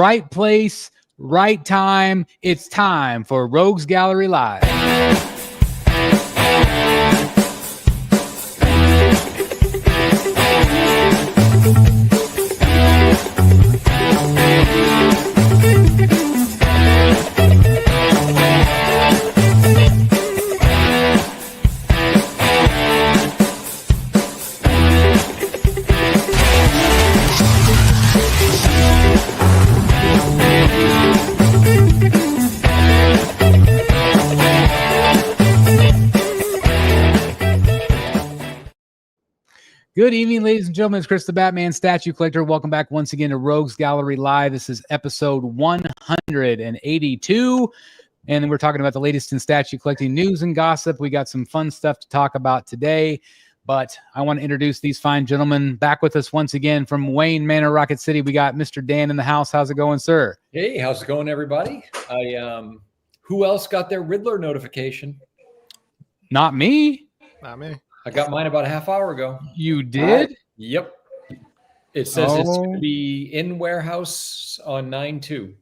right place, right time. It's time for Rogues Gallery Live. Good evening, ladies and gentlemen. It's Chris the Batman Statue Collector. Welcome back once again to Rogues Gallery Live. This is episode 182. And we're talking about the latest in statue collecting news and gossip. We got some fun stuff to talk about today. But I want to introduce these fine gentlemen back with us once again from Wayne Manor, Rocket City. We got Mr. Dan in the house. How's it going, sir? Hey, how's it going, everybody? Who else got their Riddler notification? Not me. Not me. I got mine about a half hour ago. You did? Yep. It says it's going to be in warehouse on 9/2.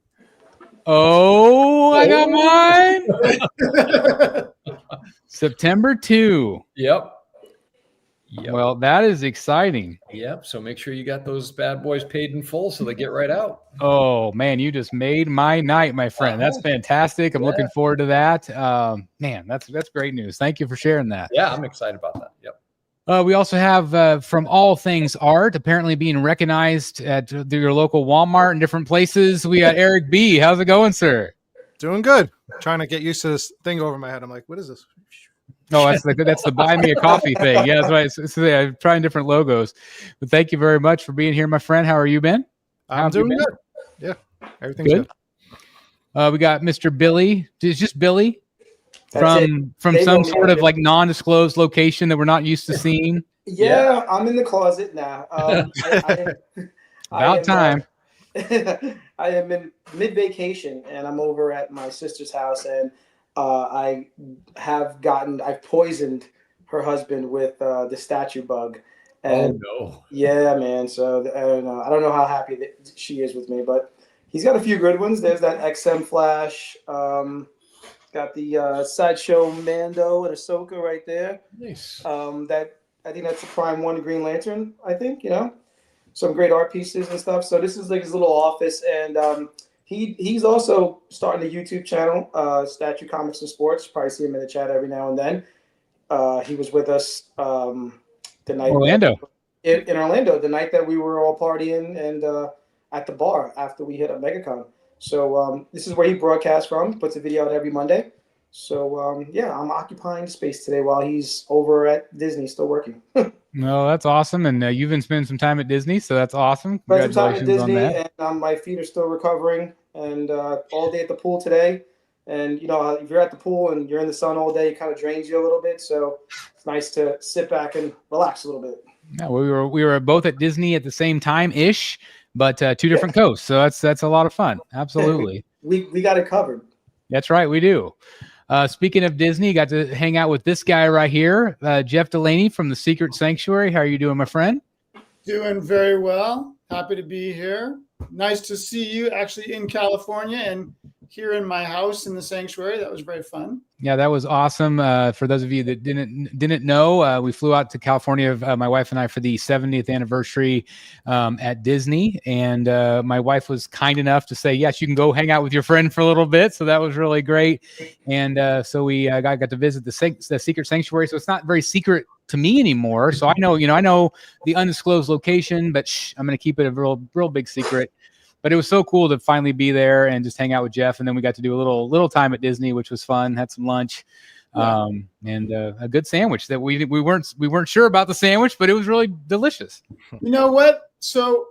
Oh, I got mine. September 2. Yep. Well, that is exciting. Yep. So make sure you got those bad boys paid in full so they get right out. Oh, man, you just made my night, my friend. That's fantastic. I'm looking forward to that. Man, that's great news. Thank you for sharing that. Yeah, I'm excited about that. Yep. We also have from All Things Art apparently being recognized at your local Walmart and different places. We got Eric B. How's it going, sir? Doing good. Trying to get used to this thing over my head. I'm like, what is this? Oh, that's the buy me a coffee thing. Yeah, that's why I'm trying different logos. But thank you very much for being here, my friend. How are you been? I'm doing good. Yeah, everything's good. We got Mr. Billy. It's just Billy from They some sort of like non-disclosed location that we're not used to seeing. Yeah, I'm in the closet now. About time. I am in mid-vacation, and I'm over at my sister's house, and I've poisoned her husband with the statue bug. And no. Yeah, man. So I don't know how happy that she is with me, but he's got a few good ones. There's that XM Flash. Got the Sideshow Mando and Ahsoka right there. Nice. I think that's the Prime 1 Green Lantern, I think, some great art pieces and stuff. So this is like his little office, and he's also starting a YouTube channel, Statue Comics and Sports. Probably see him in the chat every now and then. He was with us the night in Orlando, the night that we were all partying and at the bar after we hit up MegaCon. So this is where he broadcasts from, puts a video out every Monday. So, I'm occupying space today while he's over at Disney still working. No, that's awesome. And you've been spending some time at Disney, so that's awesome. Spent some time at Congratulations on Disney, that. and my feet are still recovering, and all day at the pool today. And, if you're at the pool and you're in the sun all day, it kind of drains you a little bit. So it's nice to sit back and relax a little bit. Yeah, we were both at Disney at the same time-ish, but two different coasts. So that's a lot of fun. Absolutely. we got it covered. That's right. We do. Speaking of Disney, got to hang out with this guy right here, Jeff Delaney from the Secret Sanctuary. How are you doing, my friend? Doing very well. Happy to be here. Nice to see you actually in California and here in my house in the sanctuary. That was very fun. Yeah, that was awesome. For those of you that didn't know, we flew out to California, my wife and I, for the 70th anniversary at Disney. And my wife was kind enough to say, yes, you can go hang out with your friend for a little bit. So that was really great. And so we got to visit the Secret Sanctuary. So it's not very secret to me anymore. So I know the undisclosed location, but I'm going to keep it a real big secret. But it was so cool to finally be there and just hang out with Jeff. And then we got to do a little time at Disney, which was fun. Had some lunch, and a good sandwich that we weren't sure about the sandwich, but it was really delicious. You know what? So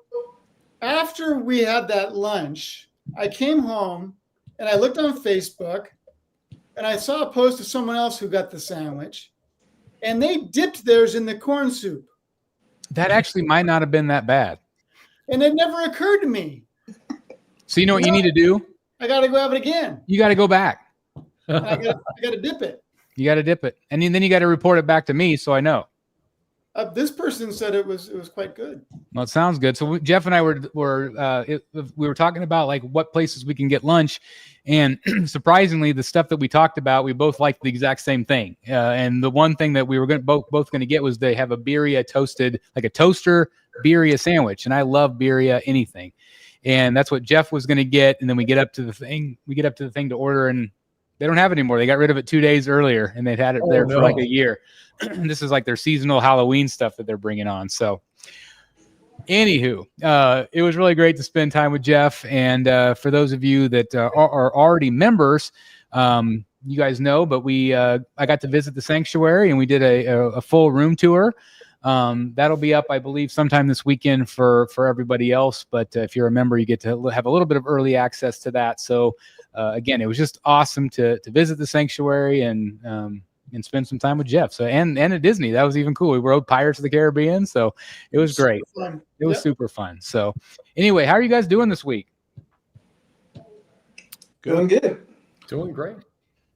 after we had that lunch, I came home and I looked on Facebook and I saw a post of someone else who got the sandwich, and they dipped theirs in the corn soup. That actually might not have been that bad. And it never occurred to me. So you know what you need to do? I got to go have it again. You got to go back. I got to dip it. You got to dip it. And then you got to report it back to me so I know. This person said it was quite good. Well, it sounds good. So Jeff and I we were talking about like what places we can get lunch, and surprisingly, the stuff that we talked about, we both liked the exact same thing. And the one thing that we were both going to get was they have a birria toasted, like a toaster birria sandwich, and I love birria anything, and that's what Jeff was going to get. And then we get up to the thing to order, and they don't have it anymore. They got rid of it 2 days earlier, and they'd had it for like a year. This is like their seasonal Halloween stuff that they're bringing on. So anywho, it was really great to spend time with Jeff. And for those of you that are already members, you guys know, but I got to visit the sanctuary, and we did a full room tour. That'll be up, I believe, sometime this weekend for everybody else. But if you're a member, you get to have a little bit of early access to that. So again, it was just awesome to visit the sanctuary and spend some time with Jeff. So and at Disney, that was even cool. We rode Pirates of the Caribbean, so it was great. It was super fun. So anyway, how are you guys doing this week? Doing good. Doing great.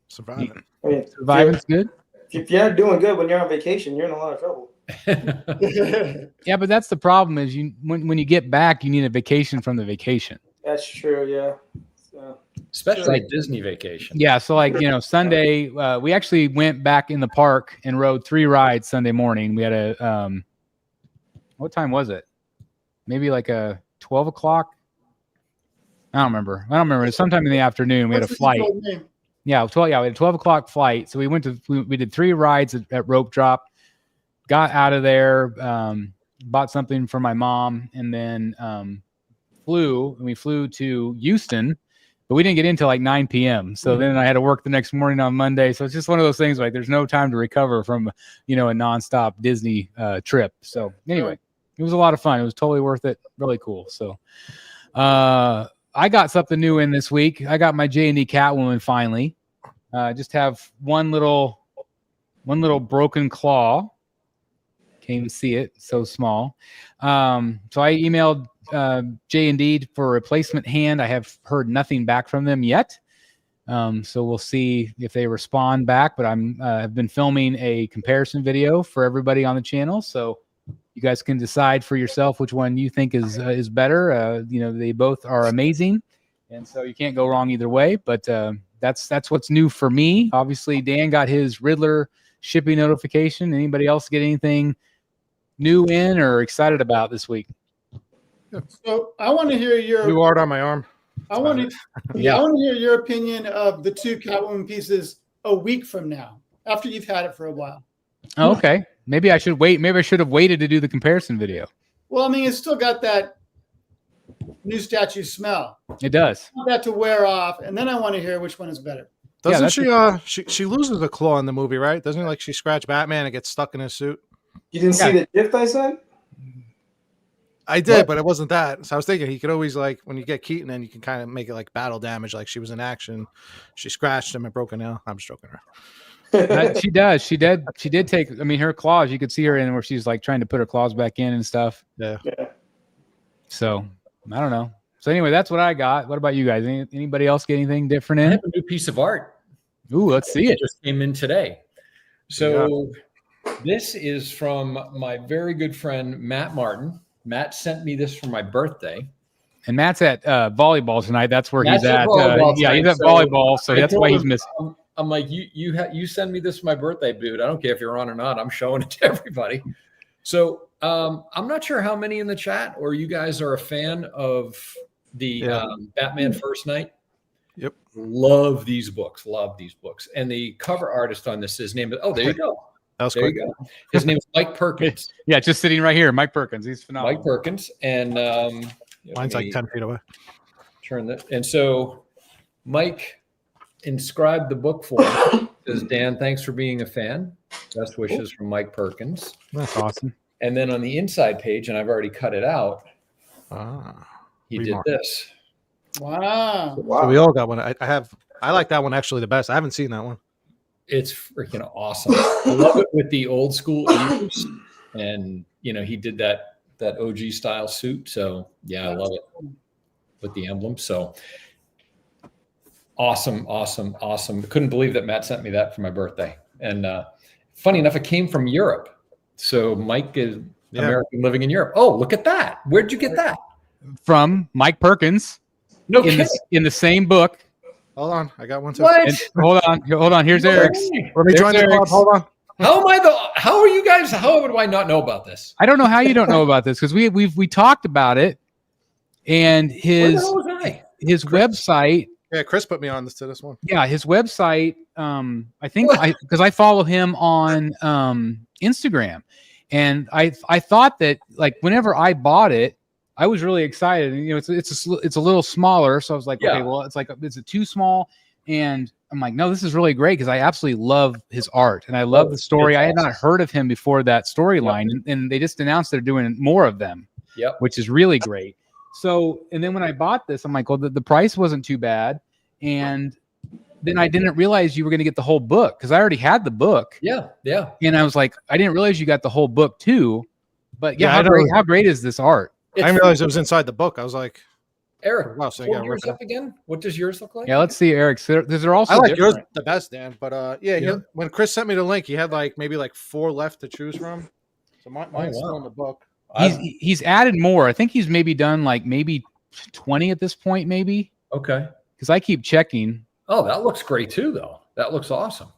Surviving. I mean, Surviving's good. if you're not doing good when you're on vacation, you're in a lot of trouble. Yeah, but that's the problem is when you get back, you need a vacation from the vacation. That's true. Yeah. So, Especially like Disney vacation. Yeah, so like, Sunday, we actually went back in the park and rode 3 rides Sunday morning. We had a, what time was it? Maybe like a 12 o'clock. I don't remember. It's sometime in the afternoon. We had a flight. Yeah, 12. Yeah, we had a 12 o'clock flight. So we did 3 rides at Rope Drop, got out of there, bought something for my mom, and then we flew to Houston. But we didn't get in till like 9 p.m. So then I had to work the next morning on Monday. So it's just one of those things like there's no time to recover from, a nonstop Disney trip. So anyway, it was a lot of fun. It was totally worth it. Really cool. So I got something new in this week. I got my J&D Catwoman finally. Just have one little broken claw. Can't even see it. So small. So I emailed J&D for a replacement hand. I have heard nothing back from them yet. So we'll see if they respond back, but I've been filming a comparison video for everybody on the channel. So you guys can decide for yourself which one you think is better. They both are amazing. And so you can't go wrong either way, but that's what's new for me. Obviously Dan got his Riddler shipping notification. Anybody else get anything new in or excited about this week? So I want to hear your New art on my arm. I want to hear your opinion of the 2 Catwoman pieces a week from now, after you've had it for a while. Oh, okay. Maybe I should wait. Maybe I should have waited to do the comparison video. Well, I mean, it's still got that new statue smell. It does. I want that to wear off, and then I want to hear which one is better. Doesn't she loses a claw in the movie, right? Doesn't like she scratch Batman and gets stuck in his suit? you didn't see the gift I sent? I did, but it wasn't that. So I was thinking he could always when you get Keaton in, you can kind of make it like battle damage, like she was in action. She scratched him and broke a nail. I'm joking her. She does. She did take. I mean, her claws. You could see her in where she's like trying to put her claws back in and stuff. Yeah. So I don't know. So anyway, that's what I got. What about you guys? Anybody else get anything different I in? have a new piece of art. Ooh, let's see it. Just came in today. So this is from my very good friend Matt Martin. Matt sent me this for my birthday. And Matt's at volleyball tonight. That's where Matt's he's at. tonight, He's at volleyball, so that's why he's missing. I'm like, you send me this for my birthday, dude. I don't care if you're on or not. I'm showing it to everybody. So I'm not sure how many in the chat or you guys are a fan of the Batman First Night. Yep. Love these books. And the cover artist on this, his name is, there you go. That was there quick. you go. His name is Mike Perkins. Yeah, just sitting right here. Mike Perkins. He's phenomenal. Mike Perkins. And Mine's like 10 feet away. Turn that. And so Mike inscribed the book for me. Says, Dan, thanks for being a fan. Best wishes from Mike Perkins. That's awesome. And then on the inside page, and I've already cut it out, he did this. Wow. So we all got one. I like that one actually the best. I haven't seen that one. It's freaking awesome. I love it with the old school ears. And, he did that OG style suit. So, yeah, I love it with the emblem. So, awesome. Couldn't believe that Matt sent me that for my birthday. And funny enough, it came from Europe. So Mike is American living in Europe. Oh, look at that. Where'd you get that? From Mike Perkins. No in kidding. in the same book. Hold on, I got one too. What? Hold on. Here's Eric's. Let me join the club. Hold on. How are you guys? How would I not know about this? I don't know how you don't know about this because we talked about it, and Where the hell was I? his website. Yeah, Chris put me on to this one. Yeah, his website. I think because I follow him on Instagram, and I thought that like whenever I bought it, I was really excited. And, you know, it's a little smaller, so I was like, okay, well, is it too small? And I'm like, no, this is really great because I absolutely love his art and I love the story. I had not heard of him before that storyline, and they just announced they're doing more of them. Yep. Which is really great. So, and then when I bought this, I'm like, well, the price wasn't too bad, and then I didn't realize you were going to get the whole book because I already had the book. Yeah. And I was like, I didn't realize you got the whole book too. But how great is this art? I didn't realize it was inside the book. I was like, Eric, wow, so hold yours up again. What does yours look like? Yeah, let's see, Eric's. They're also I like different. yours the best, Dan. But when Chris sent me the link, he had maybe 4 left to choose from. So mine's still in the book. He's added more. I think he's maybe done maybe 20 at this point, maybe. Okay. Because I keep checking. Oh, that looks great too, though. That looks awesome.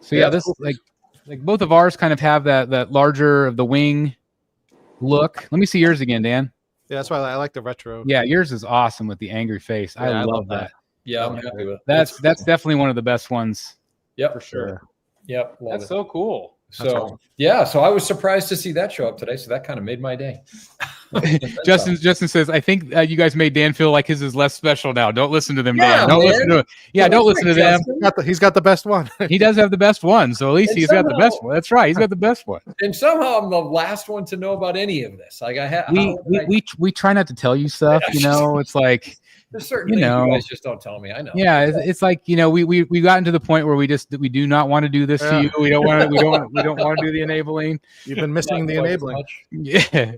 So yeah, this like both of ours kind of have that larger of the wing look. Let me see yours again, Dan. Yeah, that's why I like the retro. Yeah, yours is awesome with the angry face. Yeah, I love that. Yeah, I'm happy with it. That's definitely one of the best ones. Yep, for sure. Yep, that's so cool. So so I was surprised to see that show up today. So that kind of made my day. Justin says, I think you guys made Dan feel like his is less special now. Don't listen to them, Dan. Don't listen to it. Yeah, don't listen to them. He's got the best one. He does have the best one. So at least he's got the best one. That's right. He's got the best one. And somehow I'm the last one to know about any of this. Like we try not to tell you stuff. You know, it's like there's certain things you guys just don't tell me. I know. Yeah, it's like, you know, we gotten to the point where we do not want to do this to you. We don't want to do the enabling. You've been missing the enabling. Yeah.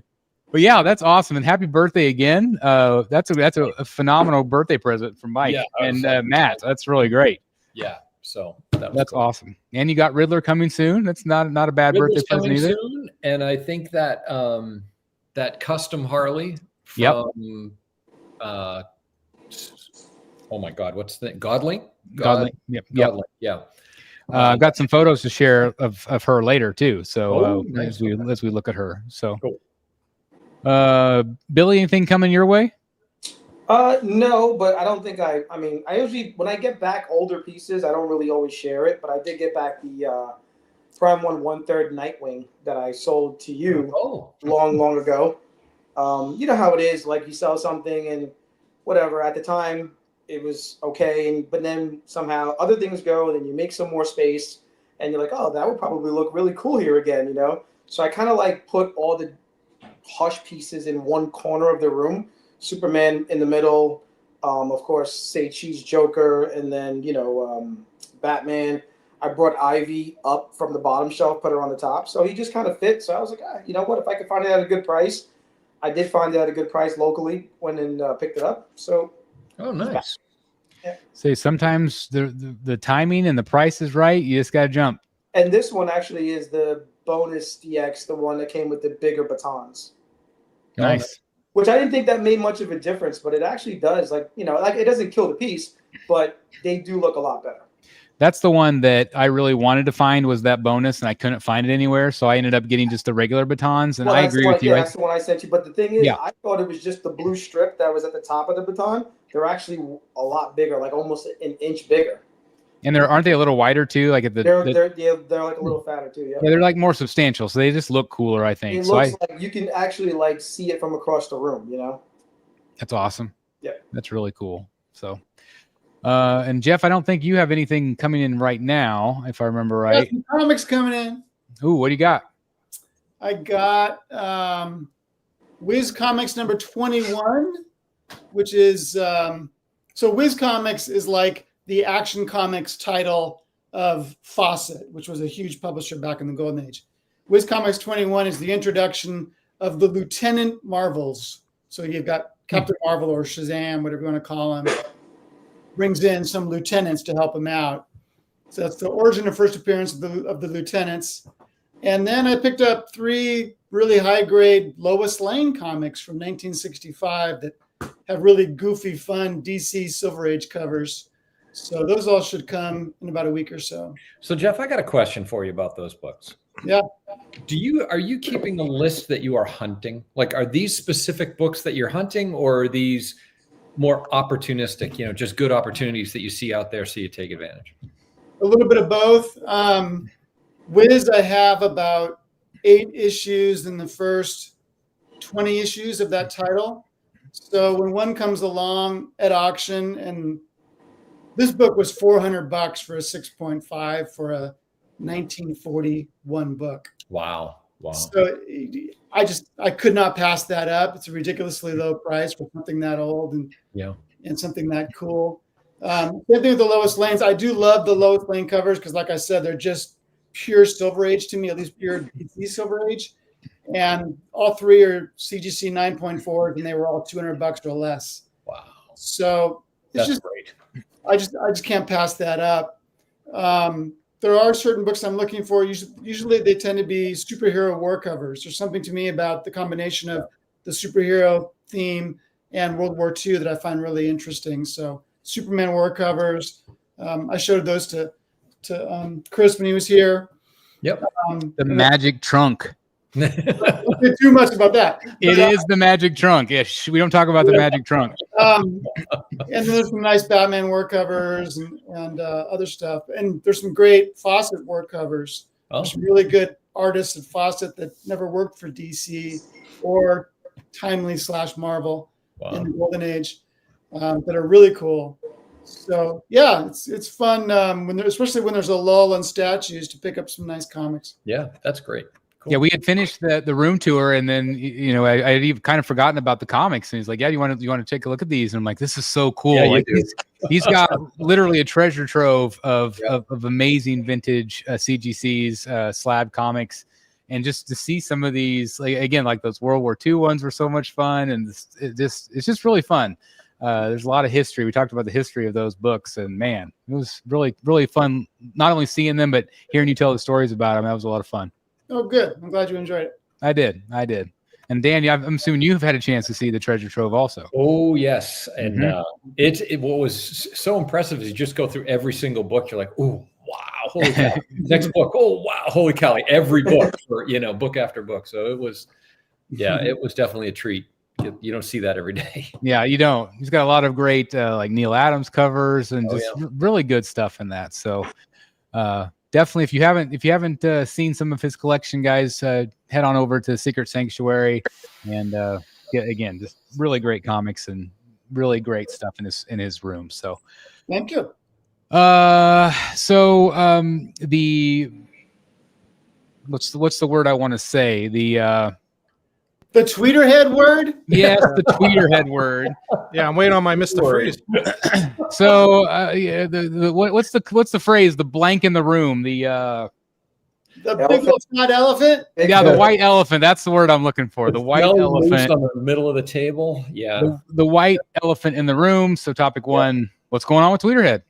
But yeah, that's awesome, and happy birthday again. That's a phenomenal birthday present from Mike and Matt. That's really great. Yeah, so that's awesome. And you got Riddler coming soon. That's not a bad birthday present either. Soon, and I think that that custom Harley from oh my God, what's the Godling? Yep. Godling. Yeah. I've got some photos to share of her later too. So nice. as we look at her. So cool. Billy, anything coming your way? No, but I don't think I mean, I usually, when I get back older pieces, I don't really always share it, but I did get back the Prime 1/3 Nightwing that I sold to you long ago. You know how it is, like you sell something and whatever, at the time it was okay, but then somehow other things go, and then you make some more space and you're like, oh, that would probably look really cool here again, you know? So I kind of put all the Hush pieces in one corner of the room, Superman in the middle, of course, say Cheese Joker, and then, you know, Batman. I brought Ivy up from the bottom shelf, put her on the top. So he just kind of fit. So I was like, you know what, if I could find it at a good price. I did find it at a good price locally, went and picked it up. So nice. Yeah. Say sometimes the timing and the price is right. You just got to jump. And this one actually is the bonus DX, the one that came with the bigger batons. Nice. Which I didn't think that made much of a difference, but it actually does. It doesn't kill the piece, but they do look a lot better. That's the one that I really wanted to find, was that bonus, and I couldn't find it anywhere. So I ended up getting just the regular batons, and I agree with you. Yeah, that's the one I sent you. But the thing is, I thought it was just the blue strip that was at the top of the baton. They're actually a lot bigger, like almost an inch bigger. And aren't they a little wider too? Like at they're like a little fatter too. Yeah, they're like more substantial, so they just look cooler, I think. It looks like you can actually see it from across the room. You know, that's awesome. Yeah, that's really cool. So, and Jeff, I don't think you have anything coming in right now, if I remember right. Some comics coming in. Ooh, what do you got? I got Wiz Comics number 21, which is so Wiz Comics is like the Action Comics title of Fawcett, which was a huge publisher back in the Golden Age. Wiz Comics 21 is the introduction of the Lieutenant Marvels. So you've got Captain Marvel or Shazam, whatever you want to call him, brings in some lieutenants to help him out. So that's the origin and first appearance of the lieutenants. And then I picked up 3 really high-grade Lois Lane comics from 1965 that have really goofy, fun DC Silver Age covers. So those all should come in about a week or so. So Jeff, I got a question for you about those books. Yeah. Are you keeping a list that you are hunting? Like, are these specific books that you're hunting, or are these more opportunistic, just good opportunities that you see out there so you take advantage? A little bit of both. Wiz, I have about 8 issues in the first 20 issues of that title. So when one comes along at auction, and this book was $400 for a 6.5 for a 1941 book. Wow. So I could not pass that up. It's a ridiculously low price for something that old and something that cool. Same thing with the Lois Lanes. I do love the Lois Lane covers because, like I said, they're just pure Silver Age to me, at least pure DC Silver Age. And all 3 are CGC 9.4, and they were all $200 or less. Wow. So it's That's just great. I just can't pass that up. There are certain books I'm looking for. Usually they tend to be superhero war covers. There's something to me about the combination of the superhero theme and World War II that I find really interesting. So Superman war covers. I showed those to Chris when he was here. Yep. The magic trunk. Don't say too much about that. It is the magic trunk. Yes, we don't talk about the magic trunk. And then there's some nice Batman war covers and other stuff. And there's some great Fawcett war covers. There's some really good artists at Fawcett that never worked for DC or Timely/Marvel in the Golden Age that are really cool. So yeah, it's fun especially when there's a lull in statues to pick up some nice comics. Yeah, that's great. Cool. Yeah, we had finished the room tour, and then I had even kind of forgotten about the comics. And he's like, "Yeah, you want to take a look at these?" And I'm like, "This is so cool!" Yeah, like he's got literally a treasure trove of amazing vintage CGCs, slab comics, and just to see some of these, like those World War II ones were so much fun, and it's just really fun. There's a lot of history. We talked about the history of those books, and man, it was really, really fun. Not only seeing them, but hearing you tell the stories about them. That was a lot of fun. Oh, good. I'm glad you enjoyed it. I did. And Dan, I'm assuming you've had a chance to see the treasure trove also. Oh yes, and what was so impressive is you just go through every single book. You're like, oh wow, holy cow! Next book, oh wow, holy cow! Like every book, for book after book. So it was definitely a treat. You don't see that every day. Yeah, you don't. He's got a lot of great like Neil Adams covers and really good stuff in that. So definitely, if you haven't seen some of his collection, guys, head on over to Secret Sanctuary, and again, just really great comics and really great stuff in his room. So, thank you. What's the word I want to say? The Tweeterhead word? Yes, the Tweeterhead word. Yeah, I'm waiting on my Mr. Freeze. So, what's the phrase? The blank in the room. The big old fat elephant. Yeah, the white elephant. That's the word I'm looking for. The white elephant on the middle of the table. Yeah, the white elephant in the room. So, topic 1: what's going on with Tweeterhead?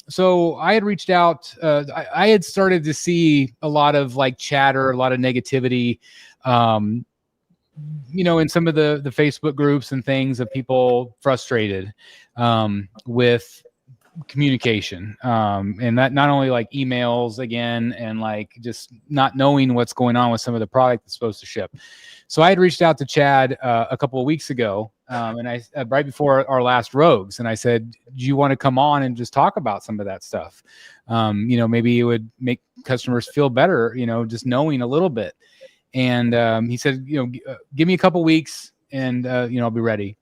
So I had reached out. I had started to see a lot of chatter, a lot of negativity. In some of the Facebook groups and things of people frustrated with communication, and that not only emails again and just not knowing what's going on with some of the product that's supposed to ship. So I had reached out to Chad a couple of weeks ago, and I right before our last Rogues, and I said, "Do you want to come on and just talk about some of that stuff? Maybe it would make customers feel better, just knowing a little bit." And he said, give me a couple weeks and, I'll be ready.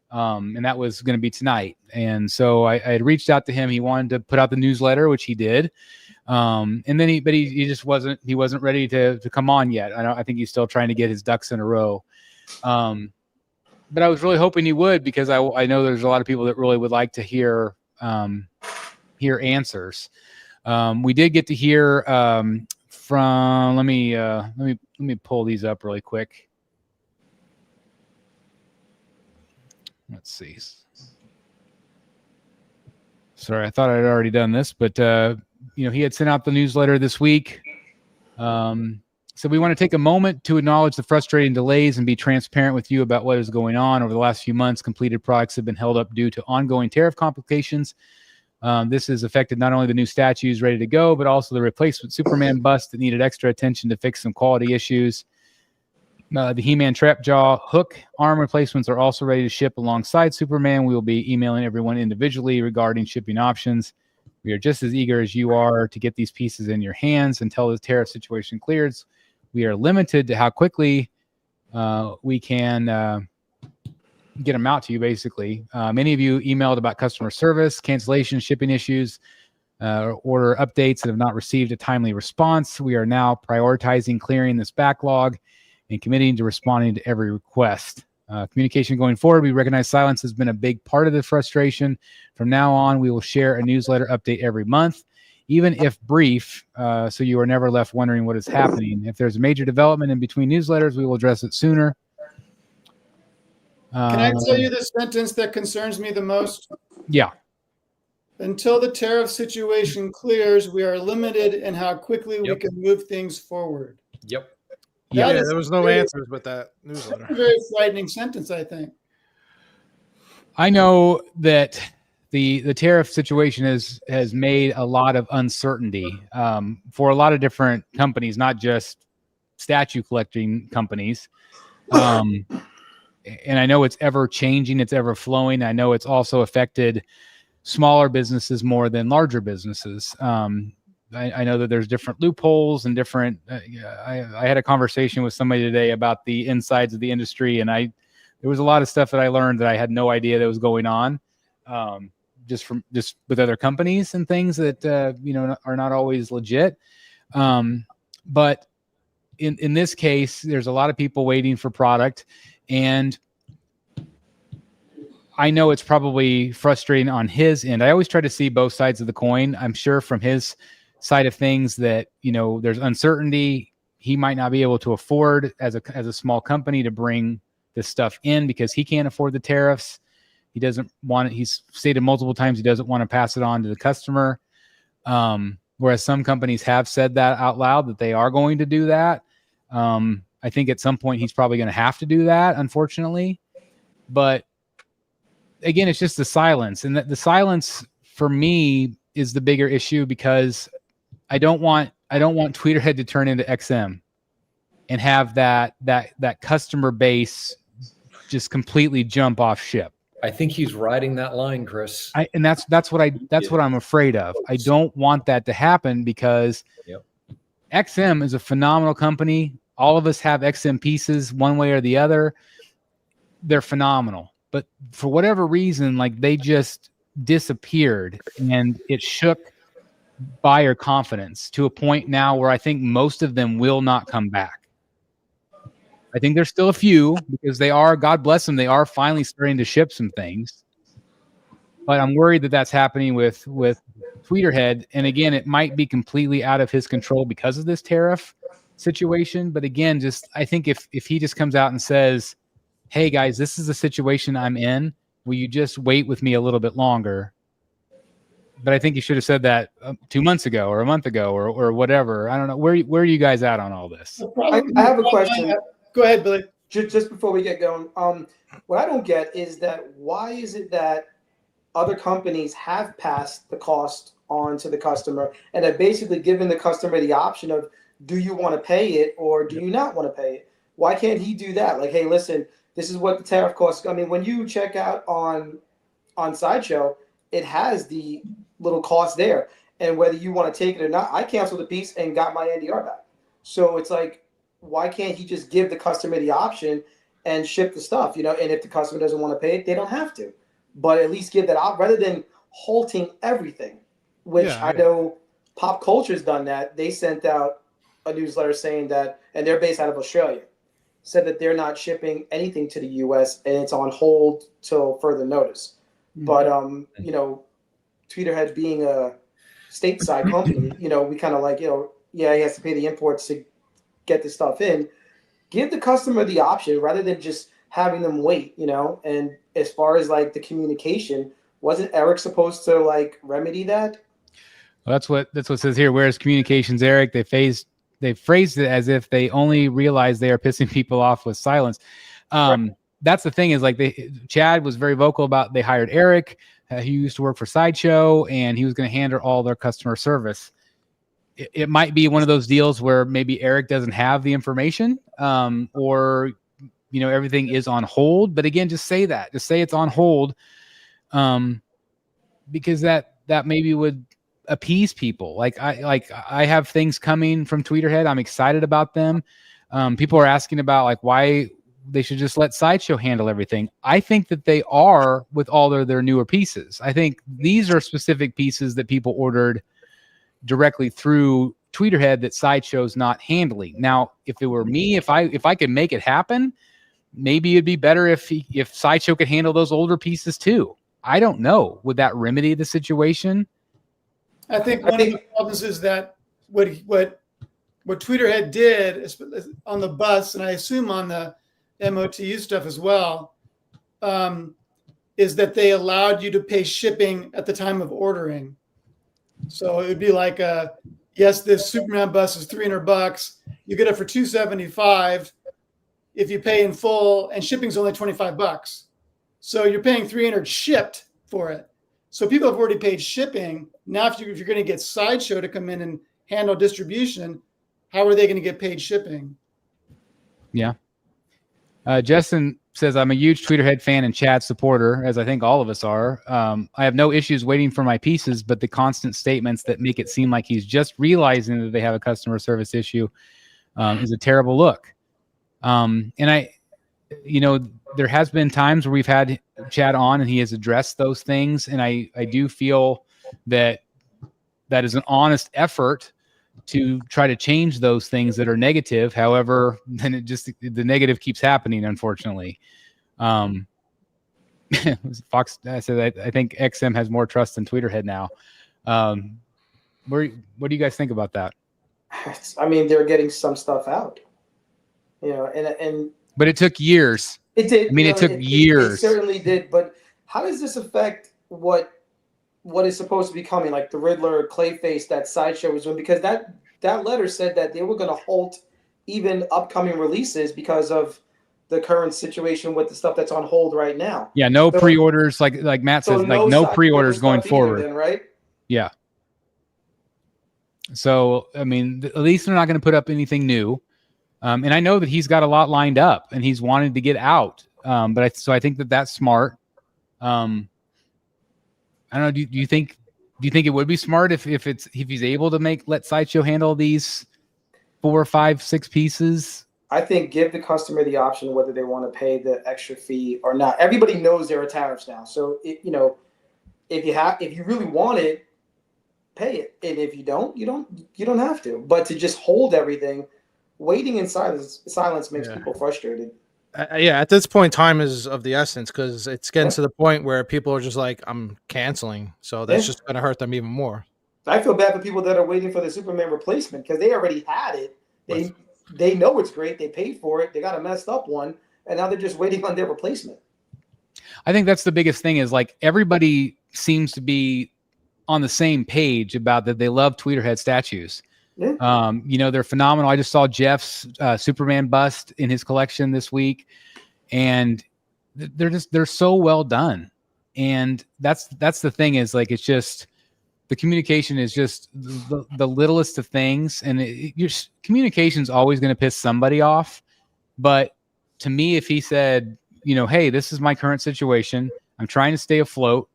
And that was going to be tonight. And so I had reached out to him. He wanted to put out the newsletter, which he did. And then he just wasn't ready to come on yet. I think he's still trying to get his ducks in a row. But I was really hoping he would, because I know there's a lot of people that really would like to hear answers. We did get to hear, from let me pull these up really quick. Let's see. Sorry, I thought I'd already done this, but he had sent out the newsletter this week. So we want to take a moment to acknowledge the frustrating delays and be transparent with you about what is going on. Over the last few months, completed products have been held up due to ongoing tariff complications. This has affected not only the new statues ready to go, but also the replacement Superman bust that needed extra attention to fix some quality issues. The He-Man trap jaw hook arm replacements are also ready to ship alongside Superman. We will be emailing everyone individually regarding shipping options. We are just as eager as you are to get these pieces in your hands until the tariff situation clears. We are limited to how quickly we can get them out to you, basically. Many of you emailed about customer service, cancellation, shipping issues, order updates that have not received a timely response. We are now prioritizing clearing this backlog and committing to responding to every request. Communication going forward, we recognize silence has been a big part of the frustration. From now on, we will share a newsletter update every month, even if brief, so you are never left wondering what is happening. If there's a major development in between newsletters, we will address it sooner. Can I tell you the sentence that concerns me the most? Yeah. Until the tariff situation clears, we are limited in how quickly we can move things forward. Yep. Yeah, there was no answers with that newsletter. That's a very frightening sentence, I think. I know that the tariff situation has made a lot of uncertainty for a lot of different companies, not just statue collecting companies. And I know it's ever changing, it's ever flowing. I know it's also affected smaller businesses more than larger businesses. I know that there's different loopholes and different. I had a conversation with somebody today about the insides of the industry, and there was a lot of stuff that I learned that I had no idea that was going on, just with other companies and things that are not always legit. But in this case, there's a lot of people waiting for product, and I know it's probably frustrating on his end. I always try to see both sides of the coin. I'm sure from his side of things that, there's uncertainty. He might not be able to afford as a small company to bring this stuff in because he can't afford the tariffs. He doesn't want it. He's stated multiple times he doesn't want to pass it on to the customer. Whereas some companies have said that out loud that they are going to do that. I think at some point he's probably going to have to do that, unfortunately. But again, it's just the silence, and the silence for me is the bigger issue because I don't want Tweeterhead to turn into XM and have that customer base just completely jump off ship. I think he's riding that line, Chris. And that's what I'm afraid of. I don't want that to happen because XM is a phenomenal company. All of us have XM pieces one way or the other. They're phenomenal. But for whatever reason, they just disappeared, and it shook buyer confidence to a point now where I think most of them will not come back. I think there's still a few because they are, God bless them, they are finally starting to ship some things. But I'm worried that that's happening with Tweeterhead. And again, it might be completely out of his control because of this tariff situation. But again, I think if he just comes out and says, hey guys, this is the situation I'm in. Will you just wait with me a little bit longer? But I think you should have said that 2 months ago or a month ago or whatever. I don't know. Where are you guys at on all this? I have a question. Go ahead, Billy. Just before we get going, what I don't get is that why is it that other companies have passed the cost on to the customer and have basically given the customer the option of, do you want to pay it or do you not want to pay it? Why can't he do that? Hey, listen, this is what the tariff costs. I mean, when you check out on Sideshow, it has the little cost there. And whether you want to take it or not, I canceled the piece and got my NDR back. So it's why can't he just give the customer the option and ship the stuff, And if the customer doesn't want to pay it, they don't have to. But at least give that out rather than halting everything, which I know Pop Culture's done that. They sent out a newsletter saying that, and they're based out of Australia, said that they're not shipping anything to the U.S. and it's on hold till further notice. But, Tweeterhead being a stateside company, we kind of he has to pay the imports to get the stuff in. Give the customer the option rather than just having them wait, And as far as the communication, wasn't Eric supposed to remedy that? Well, that's what it says here. Whereas communications, Eric, they phased phrased it as if they only realize they are pissing people off with silence. That's the thing is like Chad was very vocal about they hired Eric. He used to work for Sideshow, and he was going to handle all their customer service. It might be one of those deals where maybe Eric doesn't have the information, or everything is on hold. But again, just say it's on hold, because that maybe would appease people. I have things coming from Tweeterhead. I'm excited about them. People are asking about like why they should just let Sideshow handle everything. I think that they are with all their newer pieces. I think these are specific pieces that people ordered directly through Tweeterhead that Sideshow's not handling. Now, if it were me, if I could make it happen, maybe it'd be better if Sideshow could handle those older pieces too. I don't know. Would that remedy the situation? I think one of the problems is that what Tweeterhead did is on the bus, and I assume on the MOTU stuff as well, is that they allowed you to pay shipping at the time of ordering. So it would be like, yes, this Superman bus is $300. You get it for $275 if you pay in full, and shipping's only $25. So you're paying $300 shipped for it. So people have already paid shipping. Now, if you're going to get Sideshow to come in and handle distribution, how are they going to get paid shipping? Yeah. Justin says, I'm a huge Tweeterhead fan and Chad supporter, as I think all of us are. I have no issues waiting for my pieces, but the constant statements that make it seem like he's just realizing that they have a customer service issue is a terrible look. And there has been times where we've had Chad on and he has addressed those things. And I do feel that is an honest effort to try to change those things that are negative. However, then the negative keeps happening, unfortunately. Fox said, I think XM has more trust than Tweeterhead now. What do you guys think about that? I mean, they're getting some stuff out, and but it took years. It did. I mean, it took years. It certainly did. But how does this affect what is supposed to be coming, like the Riddler, Clayface, that Sideshow was doing? Because that letter said that they were going to halt even upcoming releases because of the current situation with the stuff that's on hold right now. Yeah, no pre-orders, like Matt says, no pre-orders going forward. Then, right? Yeah. So, I mean, at least they're not going to put up anything new. And I know that he's got a lot lined up and he's wanted to get out. So I think that's smart. I don't know. Do you think it would be smart if he's able to let Sideshow handle these 4, 5, 6 pieces? I think give the customer the option whether they want to pay the extra fee or not. Everybody knows there are tariffs now. So if you really want it, pay it. And if you don't, you don't have to. But to just hold everything, waiting in silence makes people frustrated. At this point, time is of the essence because it's getting to the point where people are just like, I'm canceling. So that's just going to hurt them even more. I feel bad for people that are waiting for the Superman replacement because they already had it. They know it's great. They paid for it. They got a messed up one. And now they're just waiting on their replacement. I think that's the biggest thing is like everybody seems to be on the same page about that. They love Tweeterhead statues. Yeah. They're phenomenal. I just saw Jeff's Superman bust in his collection this week, and they're so well done. And that's the thing is like it's just the communication is just the littlest of things, and your communication is always going to piss somebody off. But to me, if he said, hey, this is my current situation, I'm trying to stay afloat.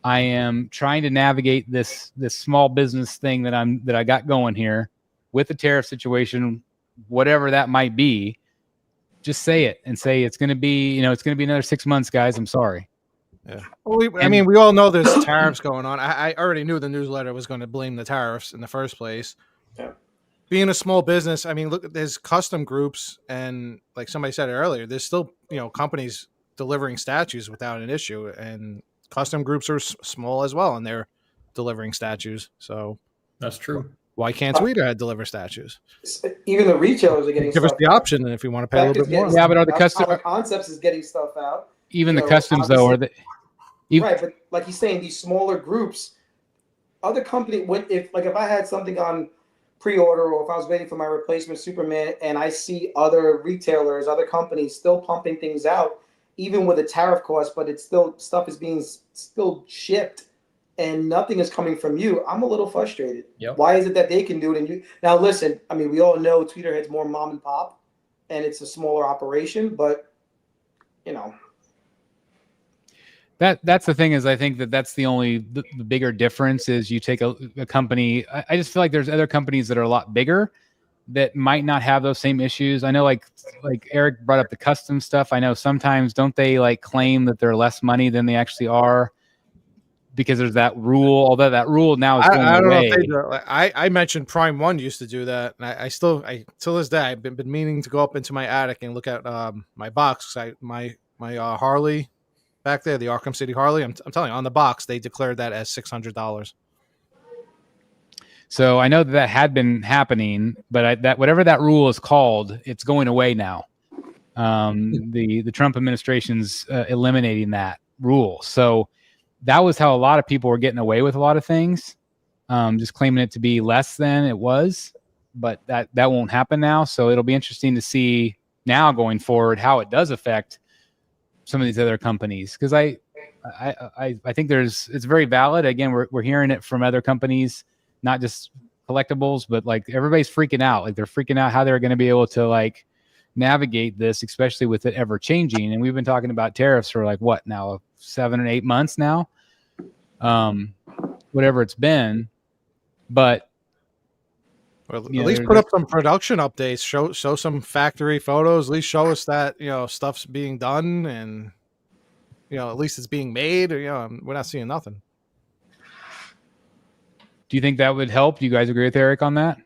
I am trying to navigate this small business thing that I got going here with the tariff situation, whatever that might be. Just say it and say it's going to be, it's going to be another 6 months, guys. I'm sorry. Yeah. Well, we all know there's tariffs going on. I already knew the newsletter was going to blame the tariffs in the first place. Yeah. Being a small business, I mean, look, there's custom groups, and like somebody said earlier, there's still companies delivering statues without an issue, and custom groups are small as well, and they're delivering statues. So that's true. Why can't Tweeterhead deliver statues? Even the retailers are getting give us the option, and if you want to pay a little bit more. Yeah, but are the custom Concepts is getting stuff out? Even the customs though, are they? Right, but like he's saying, these smaller groups, other company, if I had something on pre-order or if I was waiting for my replacement Superman and I see other retailers, other companies still pumping things out, even with a tariff cost, but it's still stuff is being still shipped and nothing is coming from you, I'm a little frustrated. Yep. Why is it that they can do it and you? Now, listen, I mean, we all know Tweeterhead's more mom and pop and it's a smaller operation, but, you know. That's the thing is I think that's the bigger difference is you take a company. I just feel like there's other companies that are a lot bigger that might not have those same issues. I know like Eric brought up the custom stuff. I know sometimes don't they like claim that they're less money than they actually are because there's that rule, although that rule now is going I don't away. know if they do. I mentioned Prime One used to do that, and I still till this day I've been meaning to go up into my attic and look at my box. My Harley back there, the Arkham City Harley. I'm telling you, on the box they declared that as $600. So I know that had been happening, but that whatever that rule is called, it's going away now. The Trump administration's eliminating that rule. So that was how a lot of people were getting away with a lot of things, just claiming it to be less than it was. But that won't happen now. So it'll be interesting to see now going forward how it does affect some of these other companies, because I think it's very valid. Again, we're hearing it from other companies, not just collectibles, but like everybody's freaking out. Like they're freaking out how they're going to be able to like navigate this, especially with it ever changing. And we've been talking about tariffs for like what now, 7 or 8 months now, whatever it's been. But Well, at least put up some production updates, show some factory photos, at least show us that, stuff's being done and, at least it's being made, or, we're not seeing nothing. Do you think that would help? Do you guys agree with Eric on that?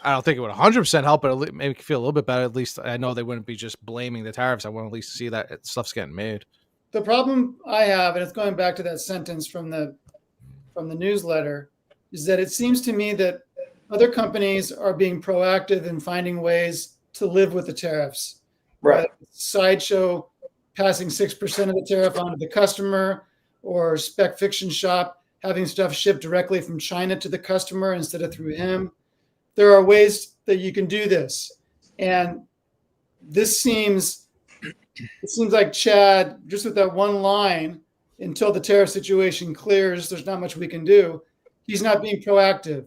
I don't think it would 100% help, but it make me feel a little bit better. At least I know they wouldn't be just blaming the tariffs. I want to at least see that stuff's getting made. The problem I have, and it's going back to that sentence from the newsletter, is that it seems to me that other companies are being proactive in finding ways to live with the tariffs. Right. Sideshow passing 6% of the tariff onto the customer, or Spec Fiction Shop having stuff shipped directly from China to the customer instead of through him. There are ways that you can do this. And it seems like Chad, just with that one line, until the tariff situation clears, there's not much we can do. He's not being proactive.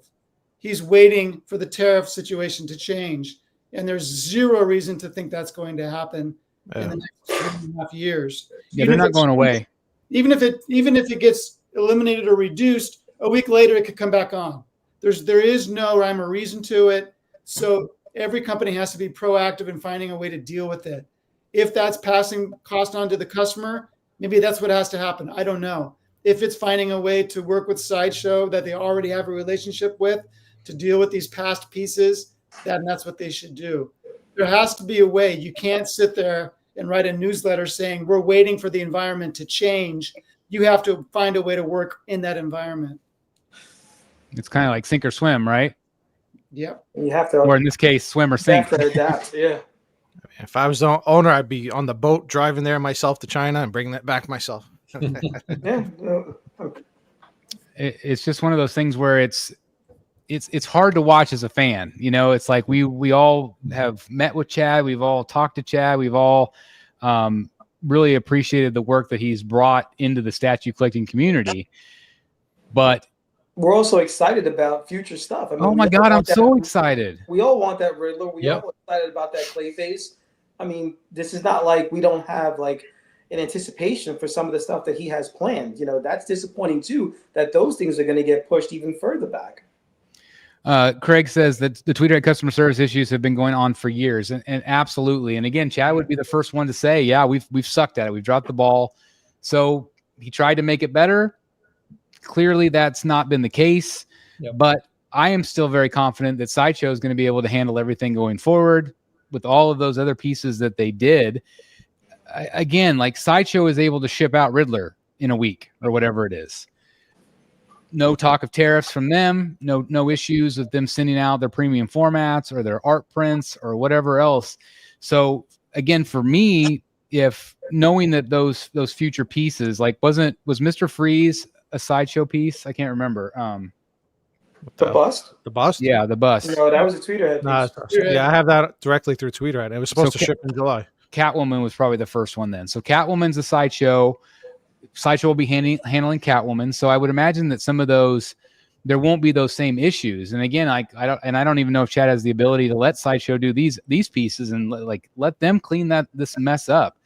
He's waiting for the tariff situation to change. And there's zero reason to think that's going to happen in the next 3.5 years. Yeah, they're not going away. Even if it gets eliminated or reduced, a week later it could come back on. There is no rhyme or reason to it. So every company has to be proactive in finding a way to deal with it. If that's passing cost on to the customer, maybe that's what has to happen. I don't know. If it's finding a way to work with Sideshow that they already have a relationship with to deal with these past pieces, then that's what they should do. There has to be a way. You can't sit there and write a newsletter saying we're waiting for the environment to change. You have to find a way to work in that environment. It's kind of like sink or swim, right? Yep. You have to, or in this case, swim or sink. You have to adapt. Yeah. If I was the owner, I'd be on the boat driving there myself to China and bringing that back myself. Yeah. No, okay. It's just one of those things where it's hard to watch as a fan. It's like we all have met with Chad. We've all talked to Chad. We've all really appreciated the work that he's brought into the statue collecting community. But we're also excited about future stuff. I mean, oh my God, I'm so excited. We all want that Riddler. We Yep. all excited about that Clayface. I mean, this is not like we don't have like an anticipation for some of the stuff that he has planned. That's disappointing too, that those things are going to get pushed even further back. Craig says that the Tweeterhead customer service issues have been going on for years, and absolutely. And again, Chad would be the first one to say, yeah, we've sucked at it. We've dropped the ball. So he tried to make it better. Clearly that's not been the case, Yep. But I am still very confident that Sideshow is going to be able to handle everything going forward with all of those other pieces that they did. Again, like Sideshow is able to ship out Riddler in a week or whatever it is. No talk of tariffs from them. No issues with them sending out their premium formats or their art prints or whatever else. So again, for me, if knowing that those future pieces, like was Mr. Freeze a Sideshow piece? I can't remember. The bust? The bust? Yeah, the bust. No, that was a Tweeterhead. Nah, piece. yeah, I have that directly through Tweeterhead. It was supposed So to ship in July. Catwoman was probably the first one then. So Catwoman's a sideshow. Sideshow will be handling Catwoman. So I would imagine that some of those, there won't be those same issues. And again, I don't even know if Chad has the ability to let Sideshow do these pieces and let them clean this mess up.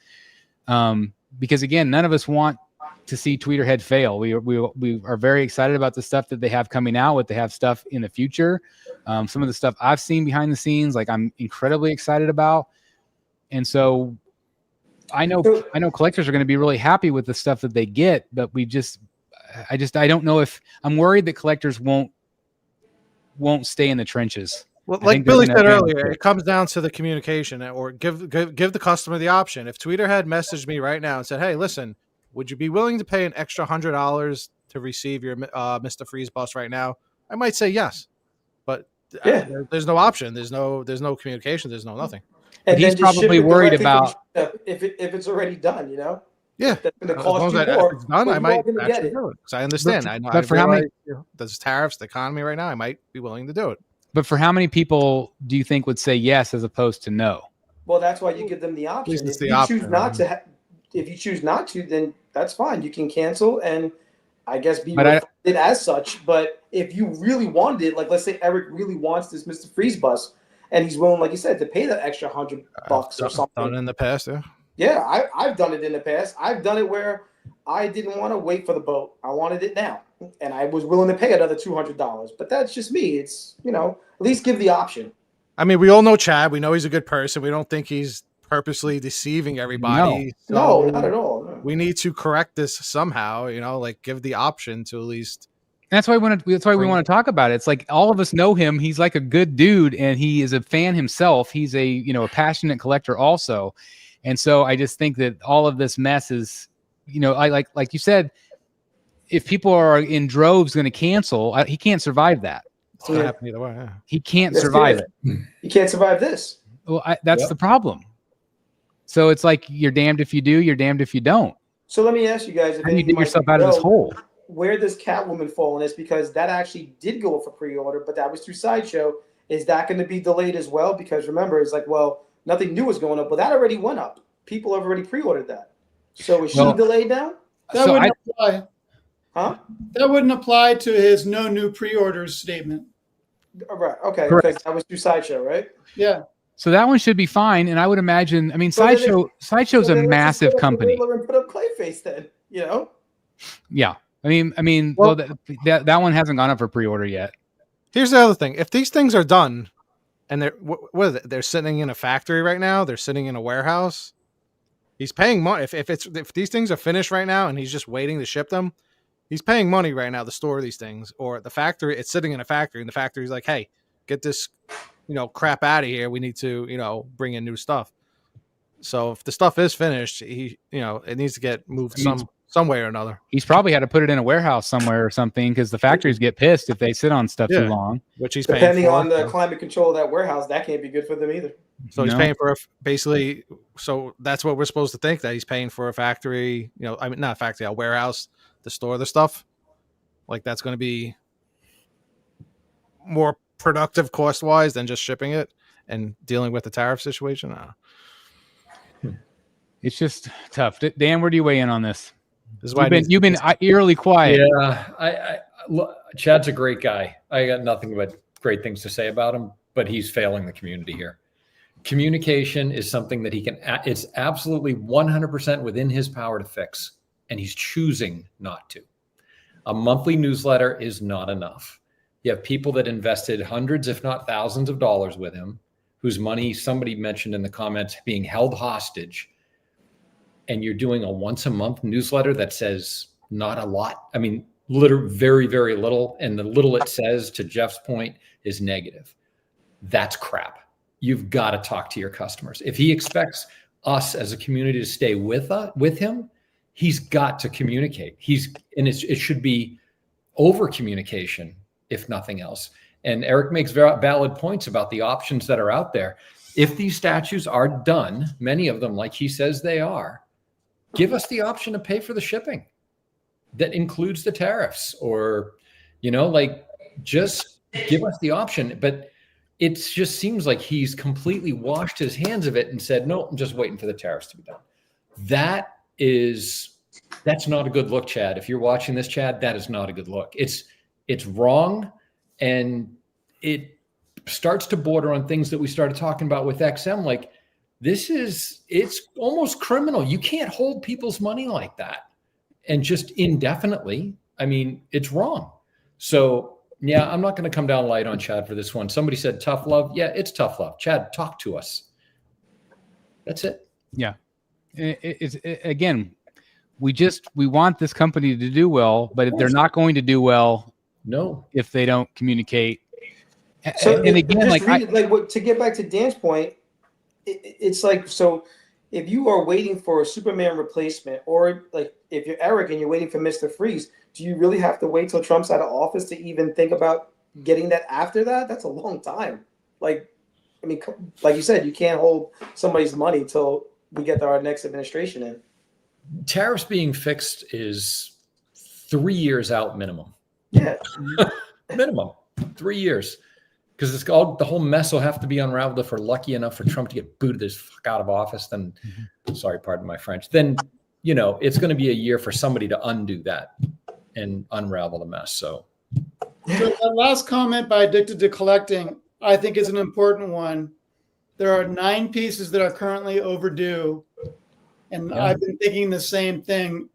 Because again, none of us want to see Tweeterhead fail. We are very excited about the stuff that they have coming out. What they have stuff in the future. Some of the stuff I've seen behind the scenes, like I'm incredibly excited about. And so I know collectors are going to be really happy with the stuff that they get, but I don't know if I'm worried that collectors won't stay in the trenches. Well, like Billy said earlier, it comes down to the communication, or give the customer the option. If Tweeterhead messaged me right now and said, "Hey, listen, would you be willing to pay an extra $100 to receive your Mr. Freeze bus right now?" I might say yes, but there's no option. There's no communication. There's no nothing. And he's probably worried about if it's already done, you know. Yeah, that's going to cost you more. If it's done, I might actually do it because I understand. But for how many? There's tariffs, the economy right now. I might be willing to do it. But for how many people do you think would say yes as opposed to no? Well, that's why you give them the option. If you choose not to, then that's fine. You can cancel and I guess be refunded as such. But if you really wanted it, like let's say Eric really wants this Mr. Freeze bus, and he's willing, like you said, to pay that extra $100 or something. Done it in the past, yeah. Yeah, I've done it in the past. I've done it where I didn't want to wait for the boat. I wanted it now, and I was willing to pay another $200. But that's just me. It's at least give the option. I mean, we all know Chad. We know he's a good person. We don't think he's purposely deceiving everybody. No, not at all. No. We need to correct this somehow. Give the option to at least. That's why we want to talk about it. It's like all of us know him. He's like a good dude, and he is a fan himself. He's a passionate collector also, and so I just think that all of this mess is, I like you said, if people are in droves going to cancel, he can't survive that. It's going to happen either way. Yeah. He can't survive it. He can't survive this. Well, that's the problem. So it's like you're damned if you do, you're damned if you don't. So let me ask you guys: how do you dig yourself out of this hole? Where does Catwoman fall in this? Because that actually did go for pre-order, but that was through Sideshow. Is that going to be delayed as well? Because remember, it's like, well, nothing new is going up, but that already went up. People have already pre-ordered that. So is she delayed now? That wouldn't apply. Huh? That wouldn't apply to his no new pre-orders statement. Right. Okay. Correct. That was through Sideshow, right? Yeah. So that one should be fine. And I would imagine, Sideshow's a massive company. And put up Clayface then, Yeah. I mean, well, that one hasn't gone up for pre-order yet. Here's the other thing: if these things are done, and they're sitting in a factory right now, they're sitting in a warehouse. He's paying money. If these things are finished right now, and he's just waiting to ship them, he's paying money right now to store these things. Or the factory, it's sitting in a factory, and the factory's like, "Hey, get this, crap out of here. We need to, bring in new stuff." So if the stuff is finished, it needs to get moved some way or another. He's probably had to put it in a warehouse somewhere or something because the factories get pissed if they sit on stuff too long. Which he's depending paying for, on the climate control of that warehouse, that can't be good for them either. So he's paying for basically. So that's what we're supposed to think, that he's paying for a factory. Not a factory, a warehouse to store the stuff. Like that's going to be more productive cost wise than just shipping it and dealing with the tariff situation. It's just tough. Dan, where do you weigh in on this? This is why you've been eerily quiet. Yeah, Chad's a great guy. I got nothing but great things to say about him, but he's failing the community here. Communication is something that it's absolutely 100% within his power to fix, and he's choosing not to. A monthly newsletter is not enough. You have people that invested hundreds, if not thousands of dollars with him, whose money somebody mentioned in the comments being held hostage. And you're doing a once a month newsletter that says not a lot. I mean, literally very, very little. And the little it says, to Jeff's point, is negative. That's crap. You've got to talk to your customers. If he expects us as a community to stay with him, he's got to communicate. It should be over communication, if nothing else. And Eric makes very valid points about the options that are out there. If these statues are done, many of them, like he says they are, give us the option to pay for the shipping that includes the tariffs, or, just give us the option. But it just seems like he's completely washed his hands of it and said, no, I'm just waiting for the tariffs to be done. That's not a good look, Chad. If you're watching this, Chad, that is not a good look. It's wrong. And it starts to border on things that we started talking about with XM. Like it's almost criminal. You can't hold people's money like that and just indefinitely. I mean, it's wrong. So yeah, I'm not going to come down light on Chad for this one. Somebody said tough love. Yeah, it's tough love. Chad, talk to us. That's it. Yeah. Again, we want this company to do well, but they're not going to do well. No, if they don't communicate. So and again, to get back to Dan's point, it's like, so if you are waiting for a Superman replacement, or like if you're Eric and you're waiting for Mr. Freeze, do you really have to wait till Trump's out of office to even think about getting that after that? That's a long time. Like, I mean, like you said, you can't hold somebody's money till we get our next administration in. Tariffs being fixed is 3 years out minimum. Yeah. Minimum 3 years. Because it's all, the whole mess will have to be unraveled if we're lucky enough for Trump to get booted this fuck out of office. Then, sorry, pardon my French. Then, it's going to be a year for somebody to undo that and unravel the mess. So that last comment by Addicted to Collecting, I think is an important one. There are 9 pieces that are currently overdue. And I've been thinking the same thing.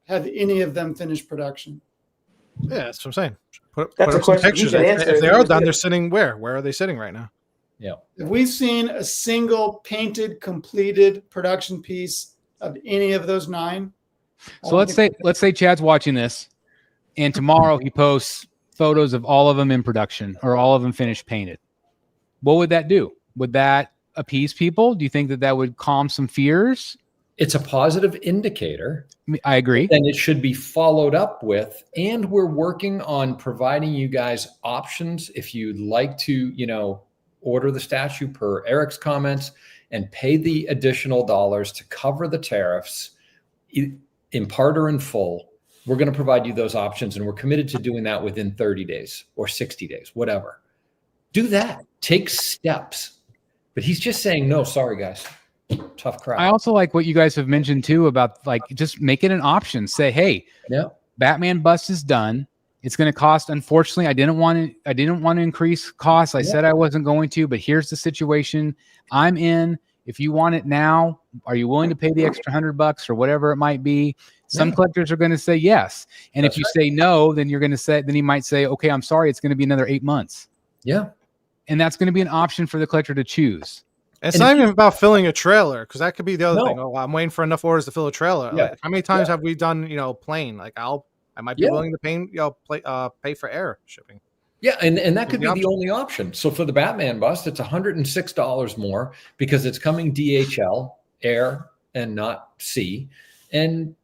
Have any of them finished production? Yeah, that's what I'm saying. Put That's up a some question pictures. you can answer. If they are done, they're sitting where? Where are they sitting right now? Yeah. Have we seen a single painted, completed production piece of any of those 9? So let's say Chad's watching this, and tomorrow he posts photos of all of them in production or all of them finished painted. What would that do? Would that appease people? Do you think that would calm some fears? It's a positive indicator. I agree. And it should be followed up with, and we're working on providing you guys options if you'd like to, order the statue per Eric's comments and pay the additional dollars to cover the tariffs in part or in full. We're going to provide you those options, and we're committed to doing that within 30 days or 60 days, whatever. Do that. Take steps. But he's just saying, no, sorry, guys. Tough crap. I also like what you guys have mentioned too about just make it an option. Say, hey, Batman Bust is done. It's going to cost. Unfortunately, I didn't want to increase costs. I said I wasn't going to, but here's the situation. I'm in. If you want it now, are you willing to pay the extra $100 or whatever it might be? Some collectors are going to say yes, and if you say no, then you're going to say. Then he might say, okay, I'm sorry, it's going to be another 8 months. Yeah, and that's going to be an option for the collector to choose. It's not even about filling a trailer, because that could be the other thing. Oh, I'm waiting for enough orders to fill a trailer. Yeah. Like, how many times have we done, plain? Like I might be willing to pay for air shipping. Yeah, and that could be the only option. So for the Batman Bust, it's $106 more because it's coming DHL, air, and not sea. And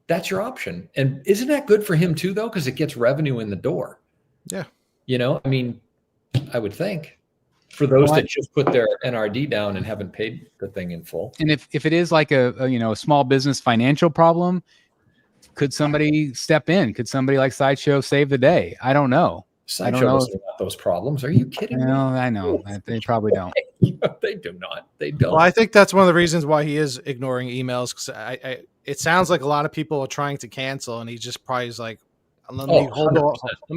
that's your option. And isn't that good for him too, though? Because it gets revenue in the door. Yeah. I mean, I would think. For those that just put their NRD down and haven't paid the thing in full. And if it is like a small business financial problem, could somebody step in? Could somebody like Sideshow save the day? I don't know. Sideshow doesn't have those problems. Are you kidding me? No, I know. They probably don't. They do not. They don't. Well, I think that's one of the reasons why he is ignoring emails, because it sounds like a lot of people are trying to cancel, and he just probably is like, let me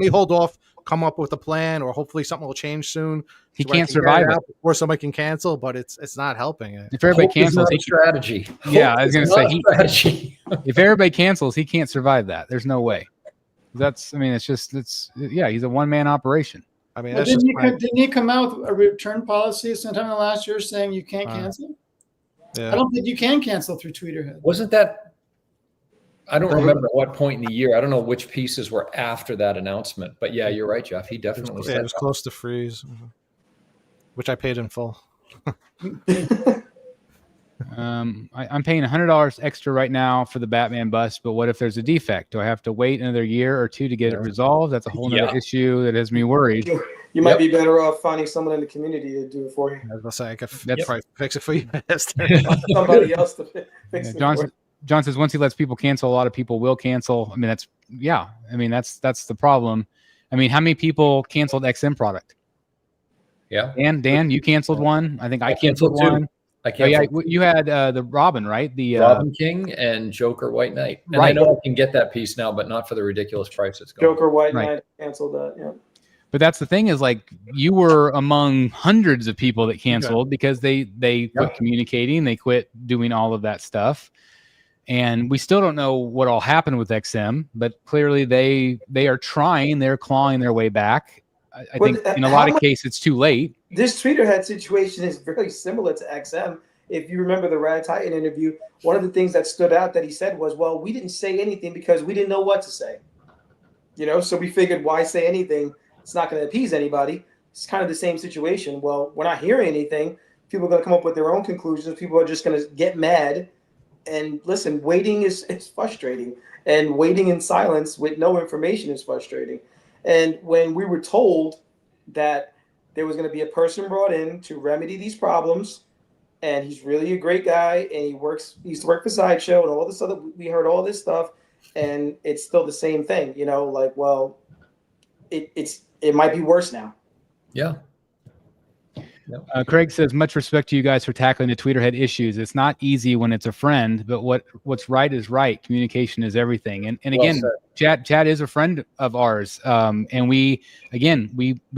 hold off, come up with a plan, or hopefully something will change soon. He can't survive it before somebody can cancel, but it's not helping. If everybody cancels, strategy. Yeah, I was going to say, if everybody cancels, he can't survive that. There's no way. He's a one-man operation. I mean, didn't he come out with a return policy sometime in the last year saying you can't cancel? Yeah. I don't think you can cancel through Tweeterhead. Wasn't that? I don't remember at what point in the year. I don't know which pieces were after that announcement, but yeah, you're right, Jeff. He definitely said it was close to freeze, which I paid in full. I'm paying $100 extra right now for the Batman Bust, but what if there's a defect? Do I have to wait another year or two to get it resolved? That's a whole other issue that has me worried. You might be better off finding someone in the community to do it for you. I was going to say, I could probably fix it for you. Somebody else to fix it for you. John says once he lets people cancel, a lot of people will cancel. I mean, that's the problem. I mean, how many people canceled XM product? Yeah. Dan, you canceled one. I think I canceled two. one. I Oh, yeah, canceled you had the Robin, right? The Robin King and Joker White Knight. And I Right. know I can get that piece now, but not for the ridiculous price it's going. Joker White Right. Knight canceled that. Yeah. But that's the thing is, like, you were among hundreds of people that canceled because they quit communicating, they quit doing all of that stuff. And we still don't know what all happened with XM, but clearly they are trying, they're clawing their way back. I think in a lot of cases it's too late. This Tweeterhead situation is very similar to XM. If you remember the Rad Titan interview, one of the things that stood out that he said was, well, we didn't say anything because we didn't know what to say. So we figured, why say anything? It's not going to appease anybody. It's kind of the same situation. Well, we're not hearing anything. People are going to come up with their own conclusions. People are just going to get mad. And listen, waiting is frustrating. And waiting in silence with no information is frustrating. And when we were told that there was going to be a person brought in to remedy these problems, and he's really a great guy, and he used to work for Sideshow and all this other, we heard all this stuff, and it's still the same thing, like, well, it might be worse now. Yeah. Craig says, much respect to you guys for tackling the Tweeterhead issues. It's not easy when it's a friend, but what's right is right. Communication is everything. And again, Chad is a friend of ours. And we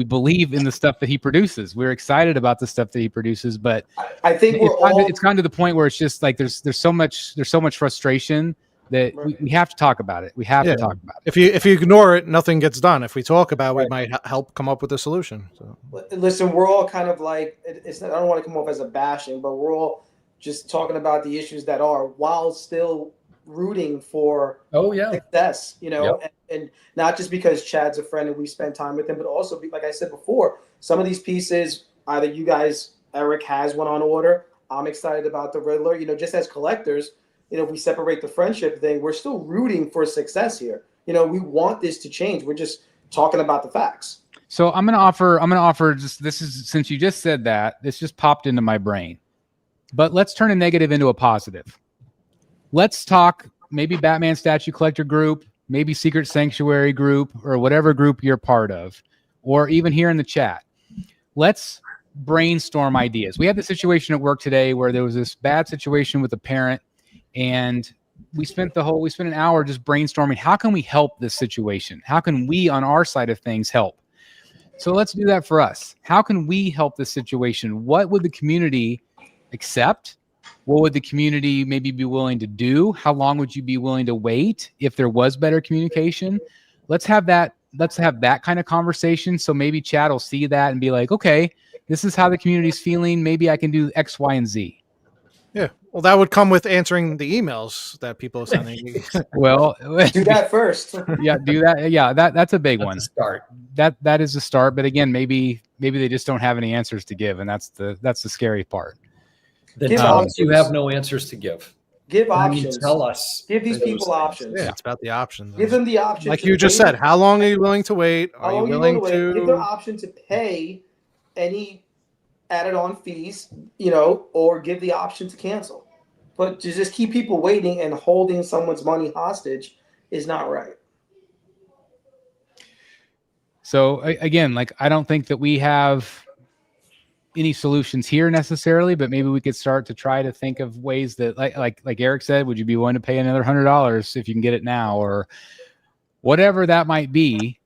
believe in the stuff that he produces. We're excited about the stuff that he produces, but I think it's gotten to the point where it's just like, there's so much frustration that we have to talk about it. We have to talk about it. If you ignore it, nothing gets done. If we talk about it, we might help come up with a solution. So. Listen, we're all kind of like, I don't want to come off as a bashing, but we're all just talking about the issues that are, while still rooting for success, and not just because Chad's a friend and we spend time with him, but also, like I said before, some of these pieces, either you guys, Eric has one on order. I'm excited about the Riddler, just as collectors. If we separate the friendship thing, we're still rooting for success here. We want this to change. We're just talking about the facts. So I'm going to offer since you just said that, this just popped into my brain, but let's turn a negative into a positive. Let's talk maybe Batman Statue Collector group, maybe Secret Sanctuary group, or whatever group you're part of, or even here in the chat. Let's brainstorm ideas. We had the situation at work today where there was this bad situation with a parent, and we spent an hour just brainstorming, how can we help this situation? How can we on our side of things help? So let's do that for us. How can we help this situation? What would the community accept? What would the community maybe be willing to do? How long would you be willing to wait if there was better communication? Let's have that kind of conversation. So maybe Chad will see that and be like, okay, this is how the community's feeling. Maybe I can do X, Y, and Z. Yeah. Well, that would come with answering the emails that people are sending. Well, do that first. Yeah, do that. Yeah, that's a big one. Start. That is a start. But again, maybe they just don't have any answers to give, and that's the scary part. Then tell us you have no answers to give. Give options. Tell us. Give these people options. Yeah, it's about the options. Give them the option. Like you just said, how long are you willing to wait? Are you willing to give them the option to pay any added on fees, or give the option to cancel. But to just keep people waiting and holding someone's money hostage is not right. So again, like, I don't think that we have any solutions here necessarily, but maybe we could start to try to think of ways that, like Eric said, would you be willing to pay another $100 if you can get it now, or whatever that might be?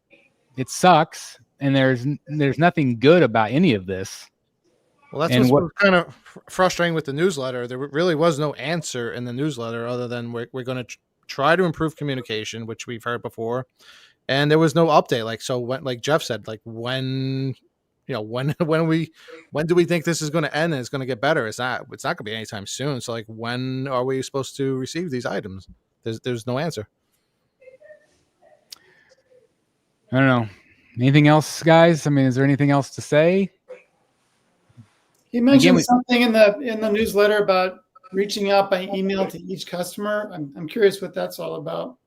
It sucks, and there's nothing good about any of this. Well, that's what's kind of frustrating with the newsletter. There really was no answer in the newsletter other than we're going to try to improve communication, which we've heard before, and there was no update. Like Jeff said, when do we think this is going to end and it's going to get better? It's not going to be anytime soon. So when are we supposed to receive these items? There's no answer. I don't know. Anything else, guys? I mean, is there anything else to say? He mentioned something in the newsletter about reaching out by email to each customer. I'm curious what that's all about.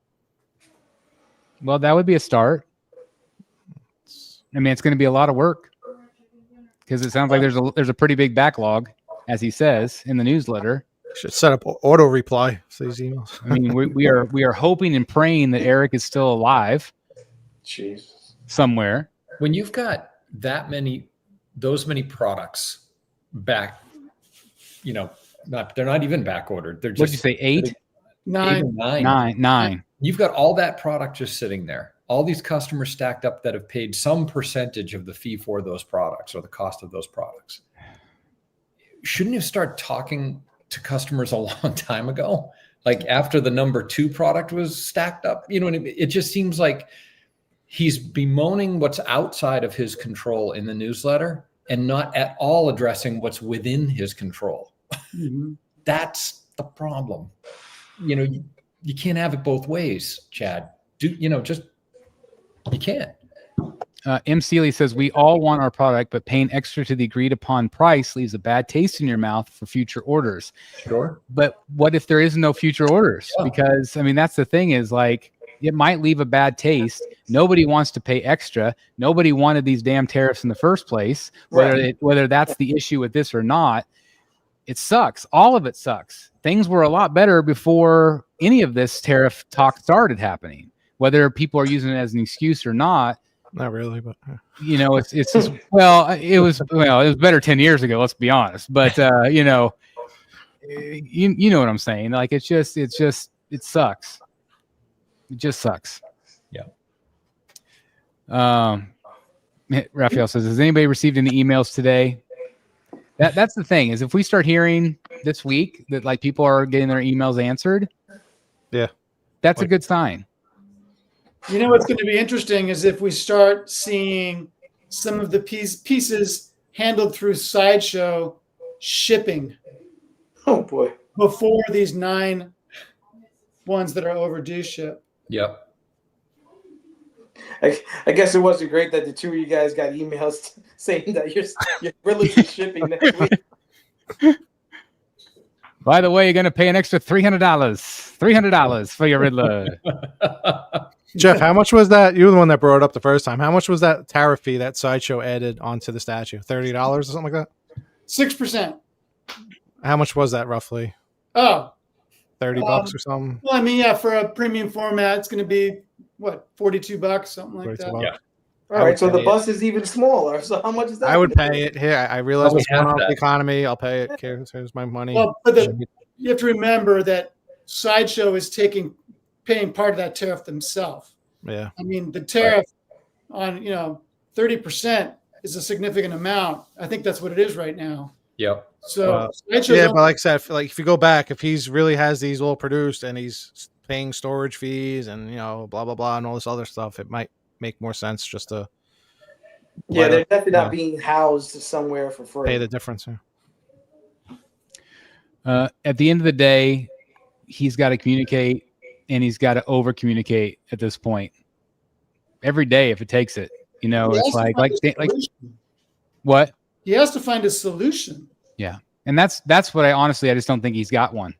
Well, that would be a start. I mean, it's going to be a lot of work because it sounds like there's a pretty big backlog, as he says in the newsletter. Should set up auto reply to these emails. I mean, we are hoping and praying that Eric is still alive. Jesus. somewhere. When you've got those many products back, they're not even back ordered. They're just, What'd you say? 8? 9. 9. You've got all that product just sitting there. All these customers stacked up that have paid some percentage of the fee for those products or the cost of those products. Shouldn't you start talking to customers a long time ago? Like after the number 2 product was stacked up, it just seems like he's bemoaning what's outside of his control in the newsletter and not at all addressing what's within his control. Mm-hmm. That's the problem. You can't have it both ways, Chad. You can't. M. Seeley says, we all want our product, but paying extra to the agreed upon price leaves a bad taste in your mouth for future orders. Sure. But what if there is no future orders? Yeah. Because, that's the thing is like, it might leave a bad taste. Nobody wants to pay extra. Nobody wanted these damn tariffs in the first place, whether that's the issue with this or not. It sucks. All of it sucks. Things were a lot better before any of this tariff talk started happening, whether people are using it as an excuse or not. Not really, but it's just, it was better 10 years ago. Let's be honest. But, you know what I'm saying? Like, it sucks. It just sucks. Yeah. Raphael says, has anybody received any emails today? That's the thing, is if we start hearing this week that like people are getting their emails answered, that's a good sign. What's going to be interesting is if we start seeing some of the pieces handled through Sideshow shipping. Oh boy! Before these 9 ones that are overdue ship. Yep. I guess it wasn't great that the 2 of you guys got emails saying that you're really shipping next week. By the way, you're going to pay an extra $300 for your Riddler. Jeff, how much was that? You were the one that brought it up the first time. How much was that tariff fee that Sideshow added onto the statue? $30 or something like that? 6%. How much was that roughly? Oh, $30 or something? Well, for a premium format, it's going to be what, $42, something like that. Yeah. All right, so the bus is even smaller. So how much is that? I would pay it. Here, I realize what's going on with the economy. I'll pay it. Here's my money. Well, but you have to remember that Sideshow is paying part of that tariff themselves. Yeah. The tariff on 30% is a significant amount. I think that's what it is right now. Yep. So but like I said, if you go back, if he's really has these all produced and he's paying storage fees and blah blah blah and all this other stuff, it might make more sense just to they're definitely not being housed somewhere for free. Pay the difference. At the end of the day, he's got to communicate, and he's got to over communicate at this point. Every day, if it takes it, it's like what? He has to find a solution. Yeah, and that's what I just don't think he's got one.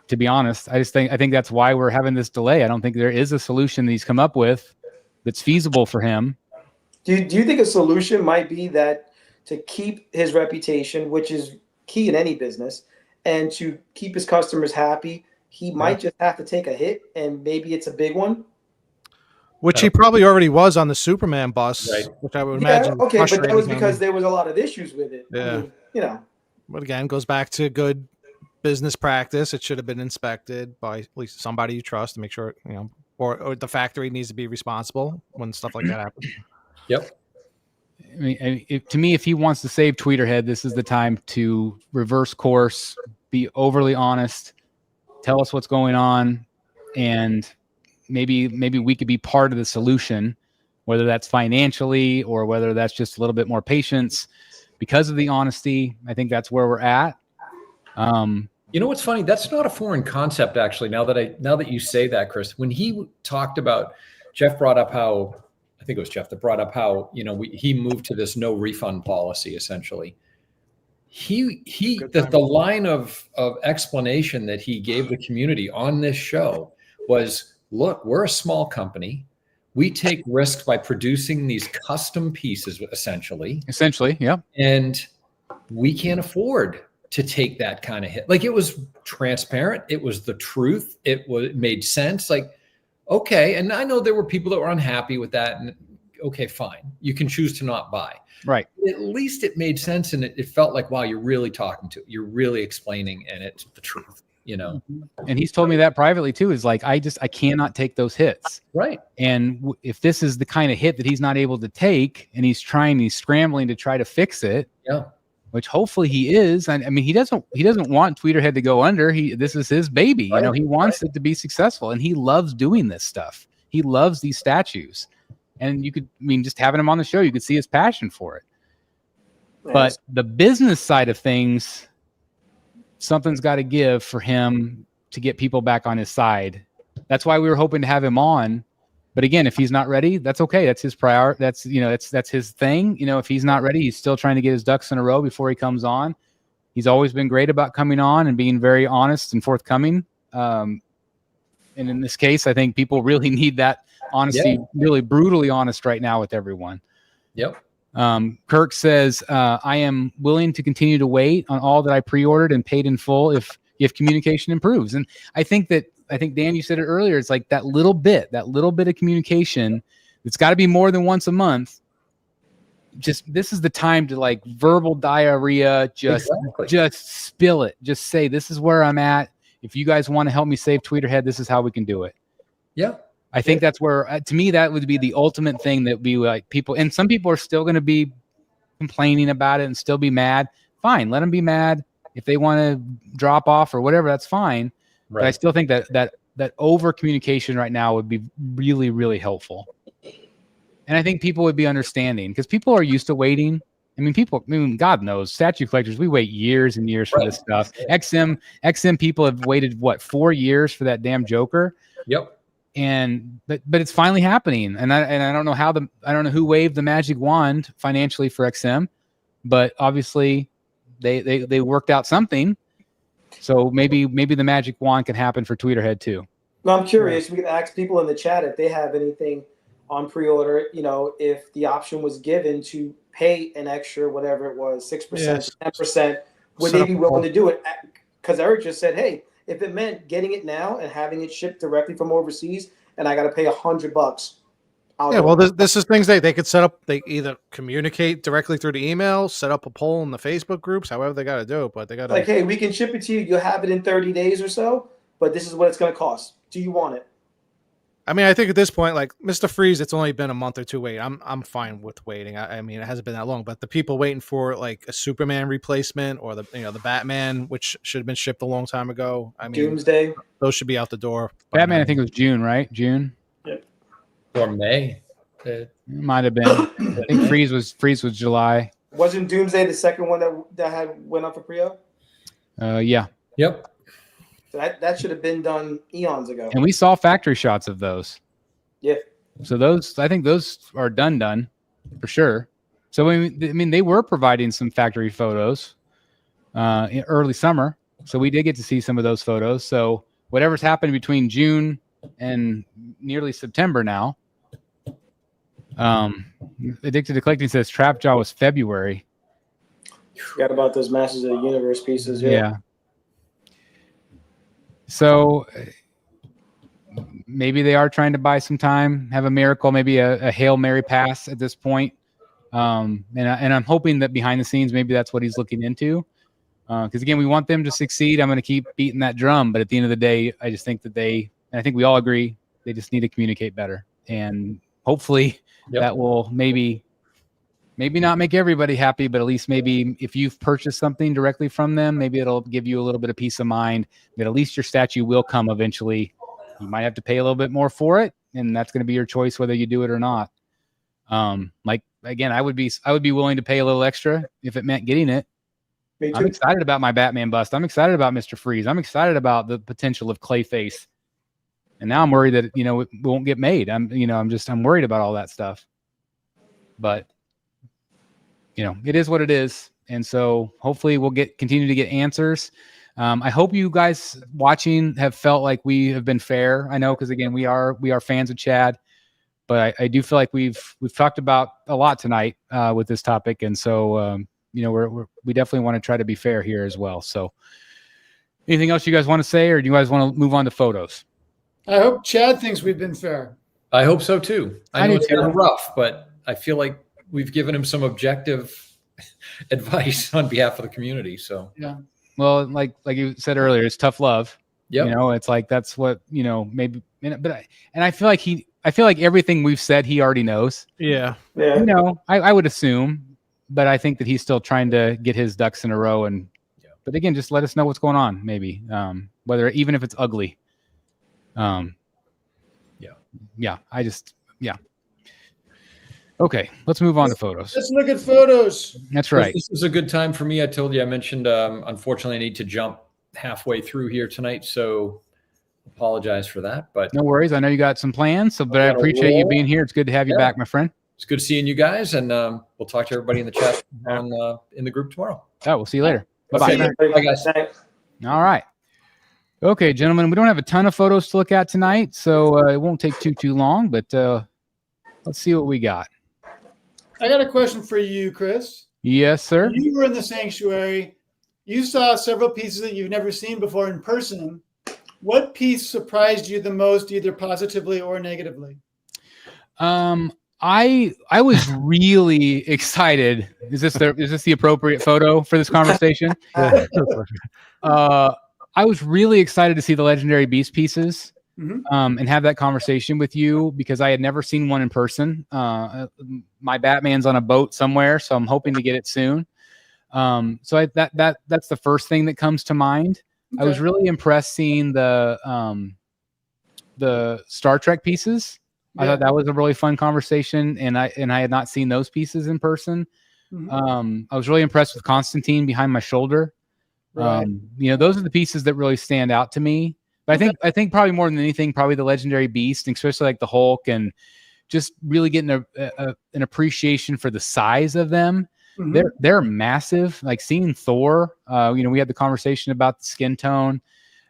To be honest, I think that's why we're having this delay. I don't think there is a solution that he's come up with that's feasible for him. Do you think a solution might be that to keep his reputation, which is key in any business, and to keep his customers happy, he might just have to take a hit, and maybe it's a big one? Which he probably already was on the Superman bus, which I would imagine. Okay, but that was because there was a lot of issues with it. Yeah. But again, goes back to good business practice. It should have been inspected by at least somebody you trust to make sure, or the factory needs to be responsible when stuff like that happens. Yep. To me, if he wants to save Tweeterhead, this is the time to reverse course, be overly honest, tell us what's going on, and maybe we could be part of the solution, whether that's financially or whether that's just a little bit more patience. Because of the honesty, I think that's where we're at. What's funny? That's not a foreign concept, actually. Now that you say that, Chris, when he talked about, Jeff brought up how, I think it was Jeff that brought up how he moved to this no refund policy. Essentially, the line of explanation that he gave the community on this show was, look, we're a small company. We take risks by producing these custom pieces, essentially. Yeah. And we can't afford to take that kind of hit. Like, it was transparent. It was the truth. It made sense. Like, Okay. And I know there were people that were unhappy with that. And okay, fine. You can choose to not buy. Right. At least it made sense. And it felt like, wow, you're really talking to, you're really explaining, and it's the truth, you know? And he's told me that privately too, is like, I cannot take those hits. Right. And if this is the kind of hit that he's not able to take, and he's scrambling to try to fix it, Yeah. which hopefully he is. I mean, he doesn't want Tweeterhead to go under. This is his baby. Right. You know, he wants it to be successful, and he loves doing this stuff. He loves these statues. And just having him on the show, you could see his passion for it. Nice. But the business side of things, something's got to give for him to get people back on his side. That's why we were hoping to have him on. But again, if he's not ready, that's okay. That's his priority. That's his thing. You know, if he's not ready, he's still trying to get his ducks in a row before he comes on. He's always been great about coming on and being very honest and forthcoming. And in this case, I think people really need that honesty, really brutally honest right now with everyone. Yep. Kirk says, I am willing to continue to wait on all that I pre-ordered and paid in full if communication improves. And I think Dan, you said it earlier, it's like that little bit of communication. It's got to be more than once a month. This is the time to, like, verbal diarrhea, just spill it. Just say, this is where I'm at. If you guys want to help me save Tweeterhead, this is how we can do it. Yeah. I think that's where, to me, that would be the ultimate thing that would be like people. And some people are still going to be complaining about it and still be mad. Fine. Let them be mad. If they want to drop off or whatever, that's fine. Right. But I still think that over communication right now would be really, really helpful. And I think people would be understanding, because people are used to waiting. I mean, God knows, statue collectors, we wait years and years for this stuff. XM people have waited 4 years for that damn Joker. Yep. But it's finally happening. And I don't know I don't know who waved the magic wand financially for XM, but obviously they worked out something. So maybe the magic wand can happen for Tweeterhead too. Well, I'm curious. We could ask people in the chat if they have anything on pre-order. You know, if the option was given to pay an extra, whatever it was, 6%, 10%, would they be willing to do it? Because Eric just said, hey, if it meant getting it now and having it shipped directly from overseas, and I got to pay $100, this is things they could set up. They either communicate directly through the email, set up a poll in the Facebook groups, however they got to do it. But they got to, like, hey, we can ship it to you. You'll have it in 30 days or so, but this is what it's going to cost. Do you want it? I mean, I think at this point, like Mr. Freeze, it's only been a month or two wait. I'm fine with waiting. I mean, it hasn't been that long, but the people waiting for like a Superman replacement or the Batman, which should have been shipped a long time ago. I mean, Doomsday. Those should be out the door. Batman, I think it was June, right? June. Yep. Or May. It might have been. I think Freeze was July. Wasn't Doomsday the second one that went up for pre-order? Yeah. Yep. So that should have been done eons ago. And we saw factory shots of those. Yeah. So I think those are done for sure. So I mean, they were providing some factory photos in early summer. So we did get to see some of those photos. So whatever's happened between June and nearly September now. Addicted to Collecting says Trap Jaw was February. Forgot about those Masters of the Universe pieces. Yeah. So maybe they are trying to buy some time, have a miracle, maybe a Hail Mary pass at this point. And I'm hoping that behind the scenes, maybe that's what he's looking into. Because again, we want them to succeed. I'm going to keep beating that drum. But at the end of the day, I just think that I think we all agree, they just need to communicate better. And hopefully that will maybe not make everybody happy, but at least maybe if you've purchased something directly from them, maybe it'll give you a little bit of peace of mind that at least your statue will come eventually. You might have to pay a little bit more for it, and that's going to be your choice whether you do it or not. Like again, I would be willing to pay a little extra if it meant getting it. Me too. I'm excited about my Batman bust. I'm excited about Mr. Freeze. I'm excited about the potential of Clayface. And now I'm worried that it won't get made. I'm worried about all that stuff. But it is what it is. And so hopefully we'll continue to get answers. I hope you guys watching have felt like we have been fair. I know, because again, we are fans of Chad, but I do feel like we've talked about a lot tonight with this topic. And so, we definitely want to try to be fair here as well. So anything else you guys want to say, or do you guys want to move on to photos? I hope Chad thinks we've been fair. I hope so too. I know do it's too. kind of rough, but I feel like we've given him some objective advice on behalf of the community. So Yeah. Well, like you said earlier, it's tough love. Yep. You know, it's like that's what maybe. But I feel like everything we've said he already knows. Yeah. Yeah. You know, I would assume, but I think that he's still trying to get his ducks in a row. And but again, just let us know what's going on. Maybe whether even if it's ugly. Okay, let's move on to photos. Let's look at photos. That's right. This is a good time for me. I told you, I mentioned, unfortunately, I need to jump halfway through here tonight. So apologize for that, but No worries. I know you got some plans, but I appreciate you being here. It's good to have you back, my friend. it's good seeing you guys. And we'll talk to everybody in the chat in the group tomorrow. Oh, we'll see you later. Bye-bye. Okay. Bye, guys. All right. Okay, gentlemen, we don't have a ton of photos to look at tonight, so it won't take too long, but let's see what we got. I got a question for you, Chris. Yes, sir. You were in the sanctuary. You saw several pieces that you've never seen before in person. What piece surprised you the most, either positively or negatively? I was really excited. Is this the appropriate photo for this conversation? I was really excited to see the Legendary Beast pieces. Mm-hmm. And have that conversation with you because I had never seen one in person. My Batman's on a boat somewhere, so I'm hoping to get it soon. So that's the first thing that comes to mind. Okay. I was really impressed seeing the Star Trek pieces. Yeah. I thought that was a really fun conversation, and I had not seen those pieces in person. Mm-hmm. I was really impressed with Constantine behind my shoulder. Right. Those are the pieces that really stand out to me. But I think probably more than anything, probably the Legendary Beast, especially like the Hulk, and just really getting an appreciation for the size of them. Mm-hmm. They're massive. Like seeing Thor, we had the conversation about the skin tone,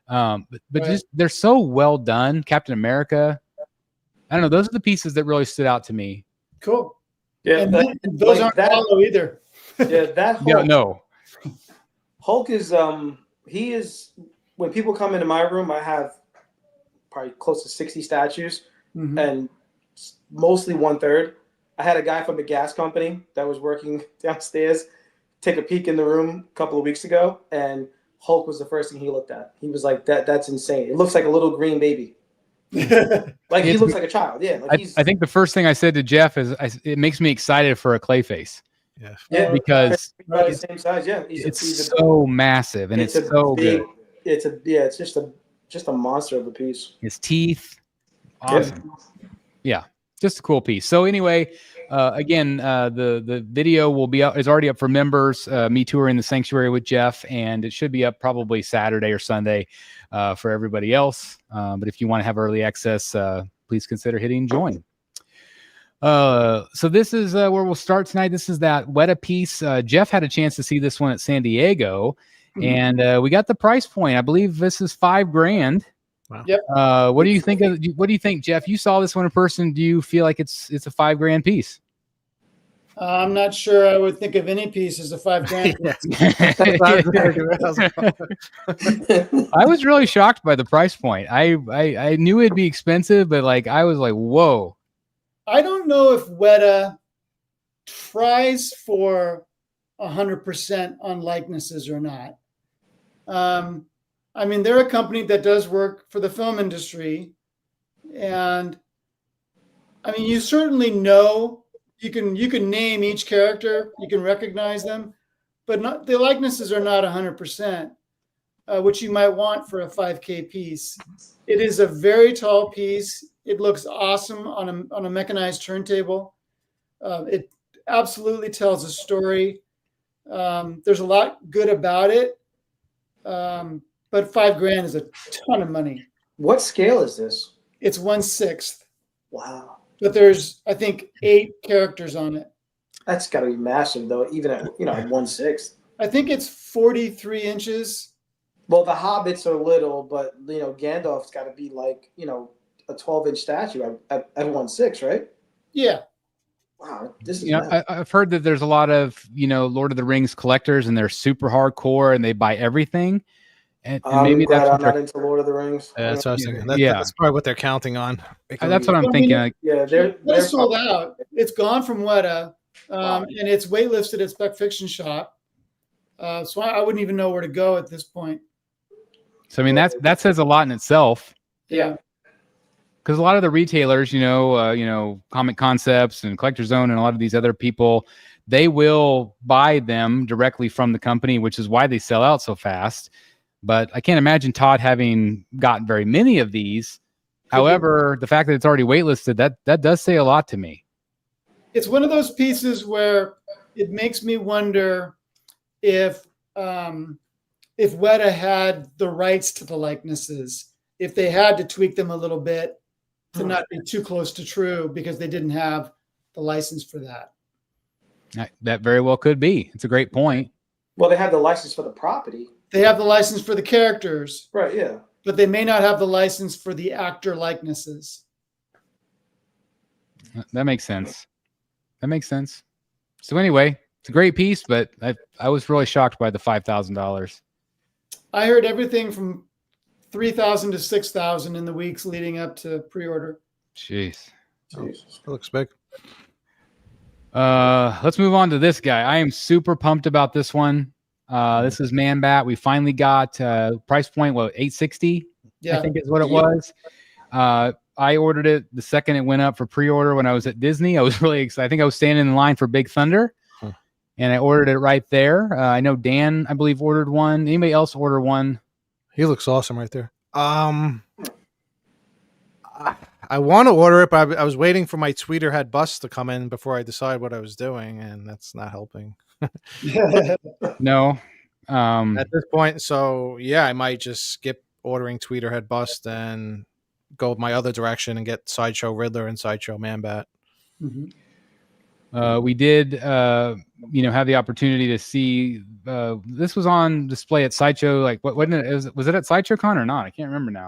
but right. Just they're so well done. Captain America, I don't know. Those are the pieces that really stood out to me. Cool. Yeah, and those aren't hollow either. Yeah, that Hulk, yeah, no. Hulk is he is. When people come into my room, I have probably close to 60 statues, mm-hmm. and mostly 1/3. I had a guy from the gas company that was working downstairs take a peek in the room a couple of weeks ago, and Hulk was the first thing he looked at. He was like, "That's insane. It looks like a little green baby." Like he looks like a child. Yeah. Like I think the first thing I said to Jeff is, it makes me excited for a Clayface. Yeah. Because the same size. Yeah. It's so massive and it's so big. It's just a monster of a piece. His teeth, awesome. Yeah, just a cool piece. So anyway, again, the video will be up. It's already up for members. Me touring the sanctuary with Jeff, and it should be up probably Saturday or Sunday for everybody else. But if you want to have early access, please consider hitting join. So this is where we'll start tonight. This is that Weta piece. Jeff had a chance to see this one at San Diego. And we got the price point. I believe this is $5,000. Wow. Yep. What do you think what do you think, Jeff? You saw this one in person. Do you feel like it's a $5,000 piece? I'm not sure I would think of any piece as a $5,000 piece. I was really shocked by the price point. I knew it'd be expensive, but I was like, whoa. I don't know if Weta tries for 100% on likenesses or not. I mean, they're a company that does work for the film industry, and I mean, you certainly know you can name each character, you can recognize them, but the likenesses are not 100%, which you might want for a $5,000 piece. It is a very tall piece. It looks awesome on a mechanized turntable. It absolutely tells a story. There's a lot good about it, but $5,000 is a ton of money. What scale is this? It's 1/6. Wow. But there's, I think, 8 characters on it. That's got to be massive, though, even at 1/6. I think it's 43 inches. Well, the hobbits are little, but Gandalf's got to be like a 12-inch statue at 1/6, right? Yeah. Wow, this is I've heard that there's a lot of Lord of the Rings collectors, and they're super hardcore and they buy everything. And I'm maybe glad that's I'm what not they're, into Lord of the Rings. That's what I was thinking. Yeah. That's probably what they're counting on. that's what I'm I mean, thinking. Like, Yeah, They're sold out. It's gone from Weta, Wow. and it's waitlisted at Spec Fiction Shop. So I wouldn't even know where to go at this point. so I mean, that says a lot in itself. Yeah. Because a lot of the retailers, Comic Concepts and Collector Zone and a lot of these other people, they will buy them directly from the company, which is why they sell out so fast. But I can't imagine Todd having gotten very many of these. However, the fact that it's already waitlisted, that does say a lot to me. It's one of those pieces where it makes me wonder if Weta had the rights to the likenesses, if they had to tweak them a little bit to not be too close to true because they didn't have the license for that. That very well could be. It's a great point. Well, they have the license for the property. They have the license for the characters, Right, yeah. but they may not have the license for the actor likenesses. That makes sense. So anyway, it's a great piece, but I was really shocked by the $5,000. I heard everything from 3,000 to 6,000 in the weeks leading up to pre-order. Jeez. Jesus. That looks big. Let's move on to this guy. I am super pumped about this one. This is Man Bat. We finally got price point, $860? Yeah. I think is what it was. I ordered it the second it went up for pre-order when I was at Disney. I was really excited. I think I was standing in line for Big Thunder, and I ordered it right there. I know Dan, I believe, ordered one. Anybody else order one? He looks awesome right there. I want to order it, but I was waiting for my Tweeterhead bus to come in before I decide what I was doing, and that's not helping. No. At this point, so yeah, I might just skip ordering Tweeterhead bust and go my other direction and get Sideshow Riddler and Sideshow Man-Bat. We did, have the opportunity to see. This was on display at Sideshow. Like, what wasn't it? Was it at Sideshow Con or not? I can't remember now.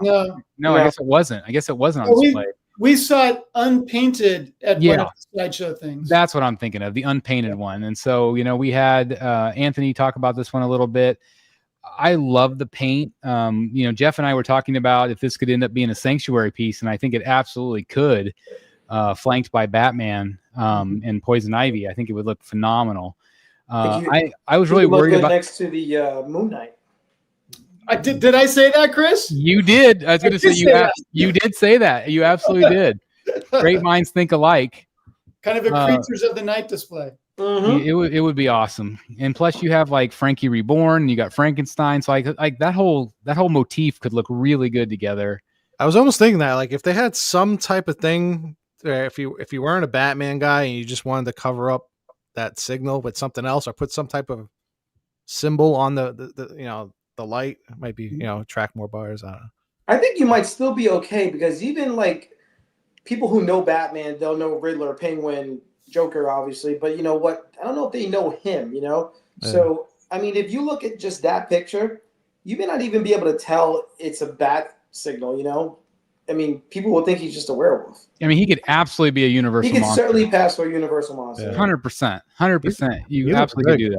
No, I guess it wasn't. I guess it wasn't on display. We saw it unpainted at one of the Sideshow things. That's what I'm thinking of, the unpainted one. And so, we had Anthony talk about this one a little bit. I love the paint. Jeff and I were talking about if this could end up being a Sanctuary piece, and I think it absolutely could, flanked by Batman and Poison Ivy. I think it would look phenomenal. I was really worried about next to the Moon Knight. Did I say that, Chris? You did. I was going to say you did say that. You absolutely did. Great minds think alike. Kind of a Creatures of the Night display. It would be awesome. And plus you have like Frankie Reborn, you got Frankenstein. So like that whole motif could look really good together. I was almost thinking that, like, if they had some type of thing, if you weren't a Batman guy and you just wanted to cover up that signal with something else or put some type of symbol on the light, it might be, attract more buyers. I don't know. I think you might still be okay because even like people who know Batman, they'll know Riddler, Penguin, Joker, obviously, but you know what? I don't know if they know him, Yeah. So, I mean, if you look at just that picture, you may not even be able to tell it's a bat signal, I mean, people will think he's just a werewolf. I mean, he could absolutely be a universal monster. He could certainly pass for a universal monster. 100%. You absolutely could do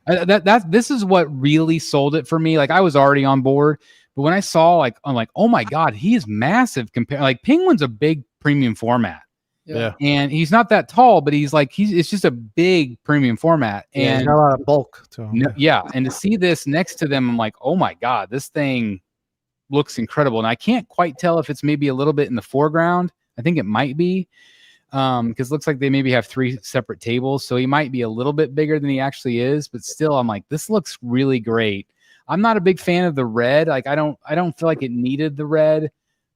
that. This is what really sold it for me. Like, I was already on board, but when I saw, I'm like, oh my God, he is massive compared. Like, Penguin's a big premium format. Yeah. And he's not that tall, but it's just a big premium format. And he's got a lot of bulk to him. And to see this next to them, I'm like, oh my God, this thing looks incredible. And I can't quite tell if it's maybe a little bit in the foreground. I think it might be. Because it looks like they maybe have 3 separate tables. So he might be a little bit bigger than he actually is, but still I'm like, this looks really great. I'm not a big fan of the red. Like, I don't feel like it needed the red.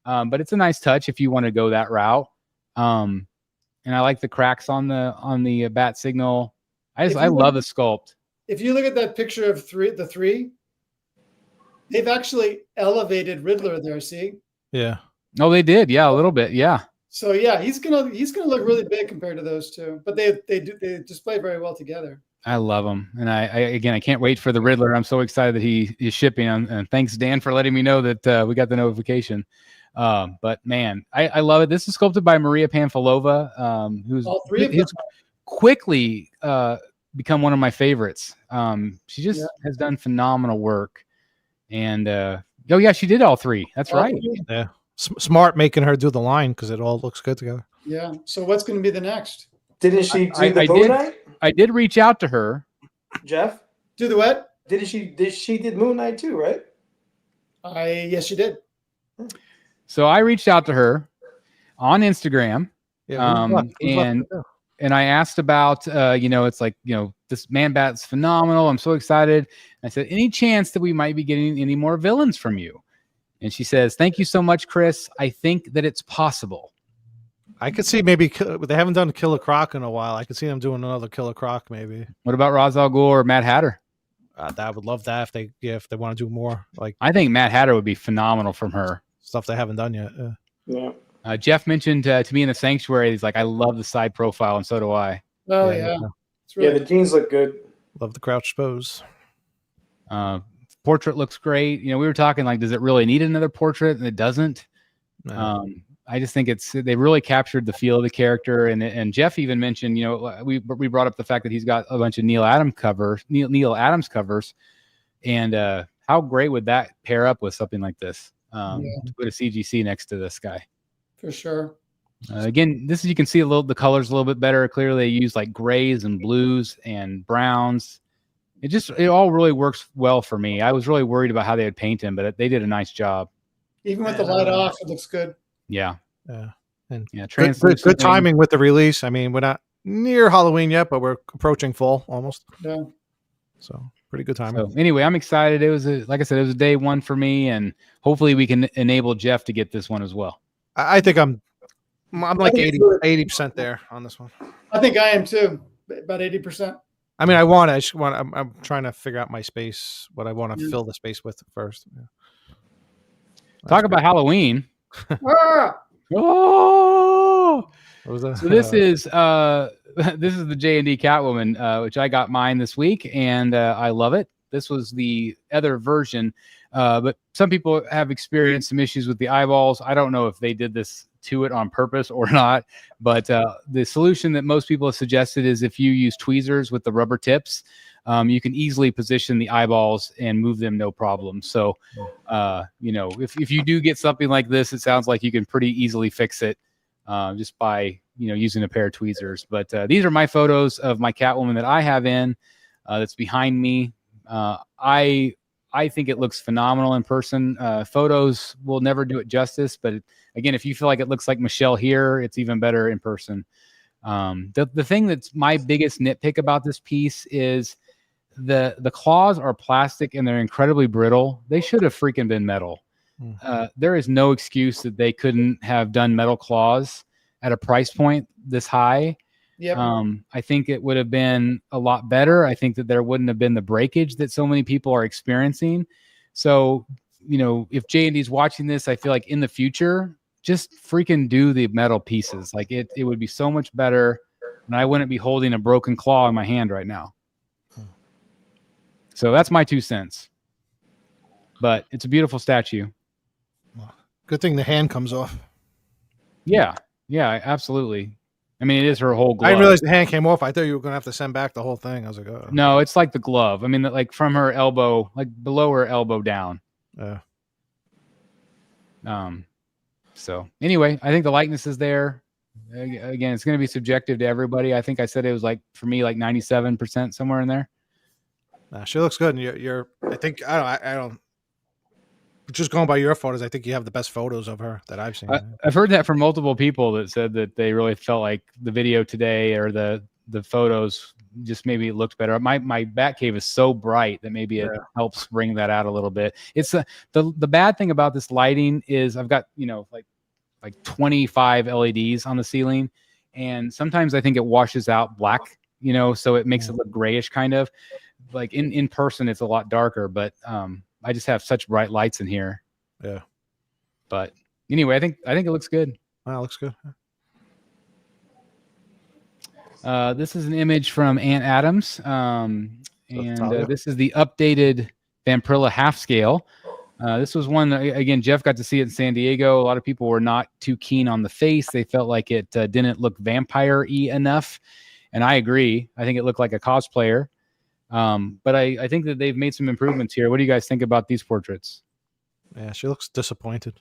But it's a nice touch if you want to go that route. And I like the cracks on the bat signal. I love the sculpt. If you look at that picture of the three, they've actually elevated Riddler there. See? Yeah. Oh, they did. Yeah, a little bit. Yeah. So yeah, he's gonna look really big compared to those two. But they display very well together. I love them, and I can't wait for the Riddler. I'm so excited that he is shipping. And thanks, Dan, for letting me know that we got the notification. But man, I love it. This is sculpted by Maria Panfilova, who's quickly become one of my favorites. She just has done phenomenal work. And oh yeah, she did all 3. That's right. Yeah, smart making her do the line because it all looks good together. Yeah. So what's going to be the next? Didn't she do the Moon Knight? I did reach out to her. Jeff? Do the what? She did Moon Knight too, right? Yes, she did. So I reached out to her on Instagram. Yeah, and I asked about, it's like, this Man Bat's phenomenal. I'm so excited. I said, any chance that we might be getting any more villains from you? And she says, thank you so much, Chris. I think that it's possible. I could see maybe they haven't done Killer Croc in a while. I could see them doing another Killer Croc maybe. What about Ra's al Ghul or Mad Hatter? I would love that if they want to do more. Like, I think Mad Hatter would be phenomenal from her. Stuff they haven't done yet. Yeah. Jeff mentioned to me in the Sanctuary, he's like, I love the side profile, and so do I. Oh yeah. The jeans look good. Love the crouch pose. Portrait looks great. We were talking like, does it really need another portrait? And it doesn't. No. I just think they really captured the feel of the character. And Jeff even mentioned, we brought up the fact that he's got a bunch of Neil Adams covers, and how great would that pair up with something like this? To put a CGC next to this guy. For sure. Again, you can see the colors a little bit better. Clearly, they use like grays and blues and browns. It all really works well for me. I was really worried about how they would paint him, but they did a nice job. Even with the light off, it looks good. Yeah. And good timing with the release. I mean, we're not near Halloween yet, but we're approaching fall almost. Yeah. So pretty good timing. So anyway, I'm excited. It was like I said, it was a day one for me, and hopefully we can enable Jeff to get this one as well. I think I'm like 80% there on this one. I think I am too. About 80%. I mean, I'm trying to figure out my space, what I want to fill the space with first. Yeah. Talk about Halloween. Oh, what was that? So this is the J&D Catwoman, which I got mine this week, and I love it. This was the other version, but some people have experienced some issues with the eyeballs. I don't know if they did this to it on purpose or not, but the solution that most people have suggested is if you use tweezers with the rubber tips, you can easily position the eyeballs and move them no problem. So, if you do get something like this, it sounds like you can pretty easily fix it just by using a pair of tweezers. But these are my photos of my Catwoman that I have in that's behind me. I think it looks phenomenal in person. Photos will never do it justice, but again, if you feel like it looks like Michelle here, it's even better in person. The thing that's my biggest nitpick about this piece is the claws are plastic and they're incredibly brittle. They should have freaking been metal. There is no excuse that they couldn't have done metal claws at a price point this high. Yep. I think it would have been a lot better. I think that there wouldn't have been the breakage that so many people are experiencing. So, if J&D's watching this, I feel like in the future, just freaking do the metal pieces. Like it would be so much better, and I wouldn't be holding a broken claw in my hand right now. So that's my 2 cents. But it's a beautiful statue. Good thing the hand comes off. Yeah, absolutely. I mean, it is her whole glove. I didn't realize the hand came off. I thought you were going to have to send back the whole thing. I was like, oh. No, it's like the glove. I mean, like from her elbow, like below her elbow down. Yeah. So anyway, I think the likeness is there. Again, it's going to be subjective to everybody. I think I said it was like, for me, like 97%, somewhere in there. Nah, she looks good. And I don't, just going by your photos, I think you have the best photos of her that I've seen. I've heard that from multiple people that said that they really felt like the video today or the photos just maybe looked better. My Batcave is so bright that maybe it helps bring that out a little bit. It's the bad thing about this lighting is I've got, like 25 LEDs on the ceiling, and sometimes I think it washes out black, so it makes it look grayish kind of. Like in person, it's a lot darker, but I just have such bright lights in here. Yeah. But anyway, I think it looks good. Wow, looks good. This is an image from Aunt Adams. This is the updated Vampirilla half scale. This was one, again, Jeff got to see it in San Diego. A lot of people were not too keen on the face. They felt like it didn't look vampire-y enough. And I agree. I think it looked like a cosplayer. But I think that they've made some improvements here. What do you guys think about these portraits? Yeah, she looks disappointed.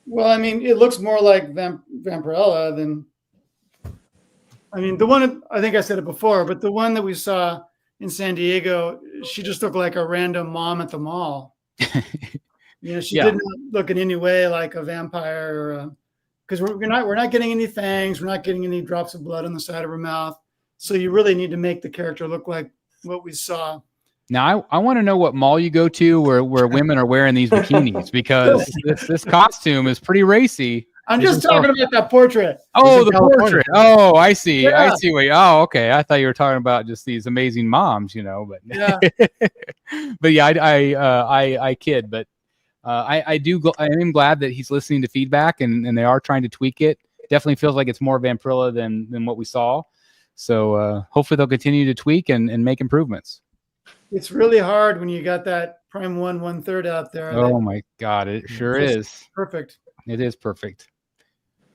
Well, I mean, it looks more like Vampirella than. I mean, the one, I think I said it before, but the one that we saw in San Diego, she just looked like a random mom at the mall. She didn't look in any way like a vampire, or because we're not getting any fangs, we're not getting any drops of blood on the side of her mouth. So you really need to make the character look like what we saw. Now, I want to know what mall you go to where women are wearing these bikinis, because this costume is pretty racy. I'm just talking about that portrait. Oh, the portrait. Oh, I see. Yeah. I see. Okay. I thought you were talking about just these amazing moms, but yeah. But yeah, I kid, but I am glad that he's listening to feedback and they are trying to tweak it. Definitely feels like it's more Vampirella than what we saw. So hopefully they'll continue to tweak and make improvements. It's really hard when you got that Prime 1/3 out there. Oh my God, it sure is. Perfect. It is perfect.